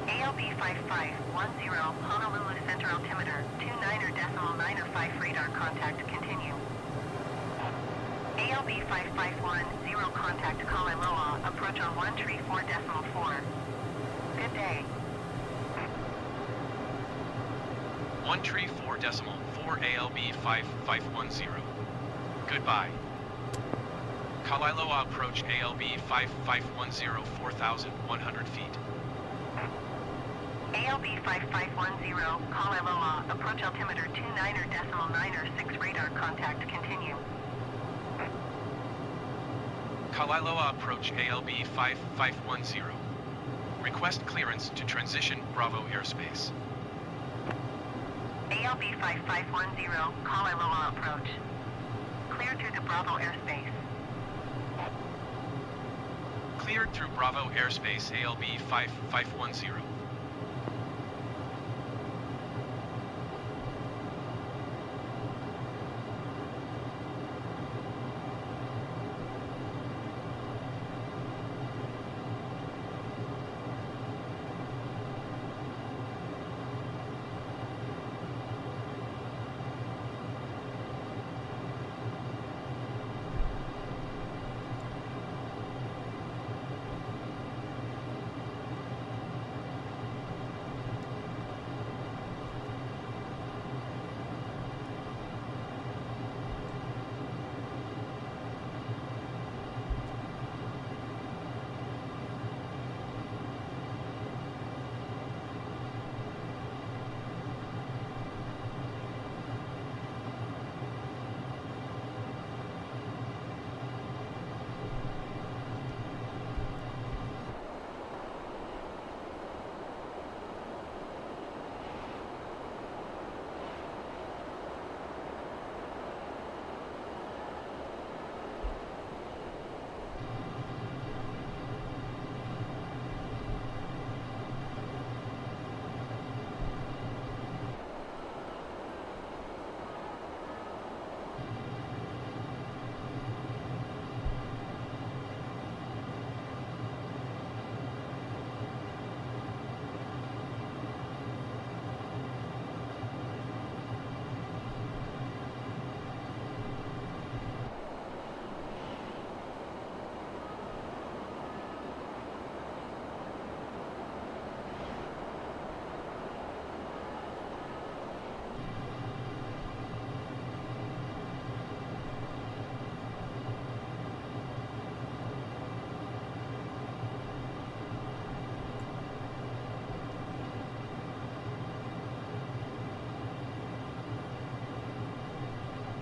ALB 5510, Honolulu Center altimeter, 29.905 radar contact, continue. ALB 5510, contact Kaliloa, approach on 134.4. Good day.
134.4 ALB 5510. Goodbye. Kaliloa approach ALB 5510, 4,100 feet.
ALB 5510, Kaliloa, approach altimeter 29.906 radar contact, continue.
Kaliloa approach ALB 5510. Request clearance to transition Bravo airspace.
ALB 5510, Kaliloa approach. Cleared through the Bravo airspace.
Cleared through Bravo airspace ALB 5510.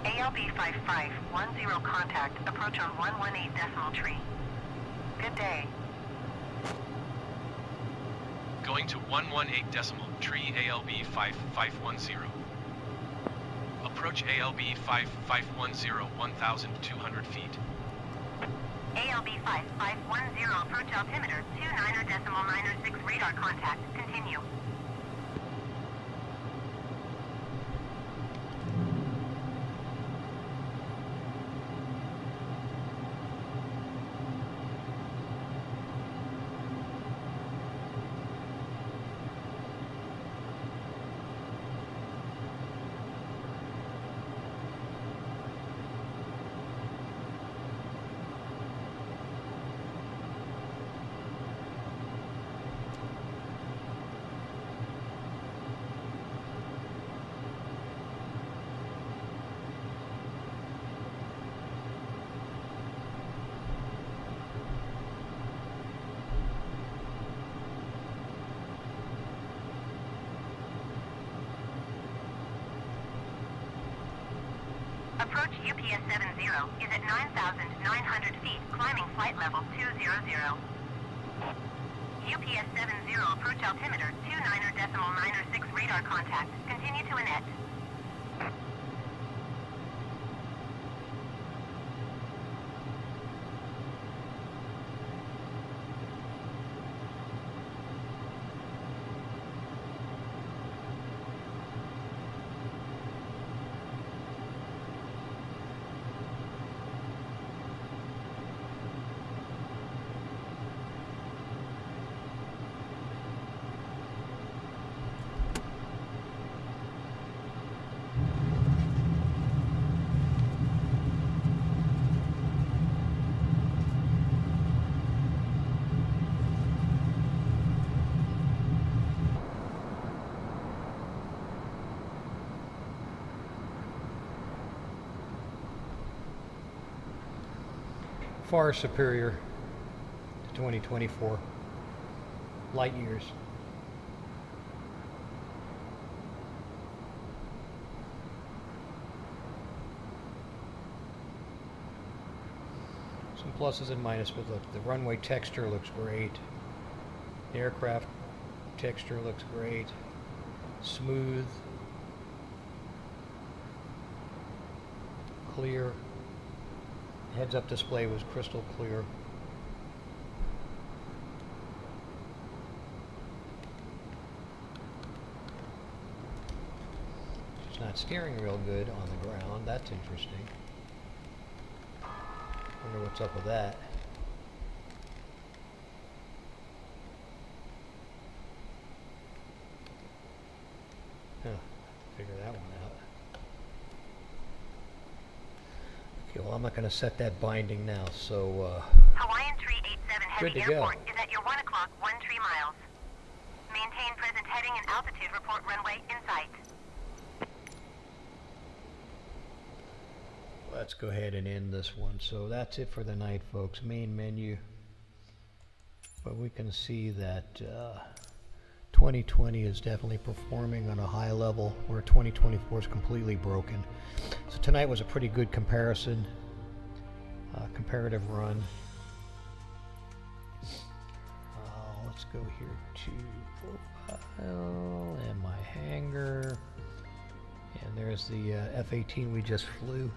ALB 5510, contact, approach on 118 decimal tree. Good day.
Going to 118 decimal tree ALB 5510. Approach ALB 5510, 1,200 feet.
ALB 5510, approach altimeter 29.906 radar contact, continue. Approach UPS 70 is at 9,900 feet, climbing flight level 200. UPS 70, approach altimeter 29.906 radar contact. Continue to Annette.
far superior to 2024. Light years. Some pluses and minuses, but look, the runway texture looks great. The aircraft texture looks great. Smooth. Clear. Heads-up display was crystal clear. It's not steering real good on the ground. That's interesting. Wonder what's up with that. Huh. Figure that one out. Okay, well, I'm not going to set that binding now, so
Hawaiian Tree 87 Heavy
good to go.
Airport is at your 1 o'clock, 13 miles. Maintain present heading and altitude. Report runway in sight.
let's go ahead and end this one. So that's it for the night, folks. Main menu. But we can see that 2020 is definitely performing on a high level, where 2024 is completely broken. So tonight was a pretty good comparison, comparative run. Let's go here to profile and my hangar. And there's the F-18 we just flew.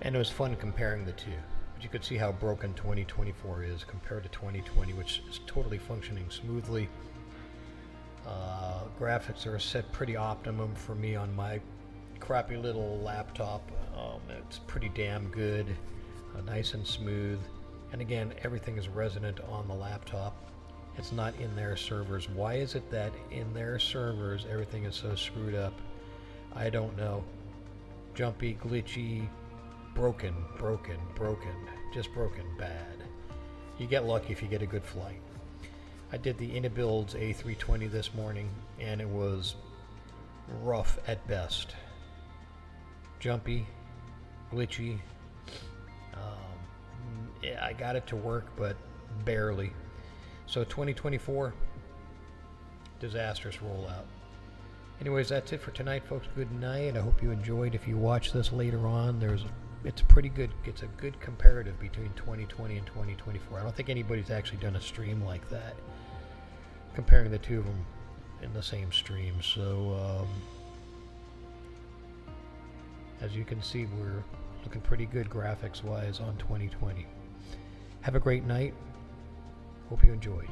And it was fun comparing the two. But you could see how broken 2024 is compared to 2020, which is totally functioning smoothly. Graphics are set pretty optimum for me on my crappy little laptop. It's pretty damn good, nice and smooth. And again, everything is resonant on the laptop. It's not in their servers. Why is it that in their servers everything is so screwed up? I don't know. Jumpy, glitchy, broken, just broken bad. You get lucky if you get a good flight. I did the Interbuild's A320 this morning, and it was rough at best. Jumpy, glitchy. I got it to work, but barely. So 2024, disastrous rollout. Anyways, that's it for tonight, folks. Good night. I hope you enjoyed. If you watch this later on, it's pretty good. It's a good comparative between 2020 and 2024. I don't think anybody's actually done a stream like that, comparing the two of them in the same stream. So, as you can see, we're looking pretty good graphics-wise on 2020. Have a great night. Hope you enjoyed.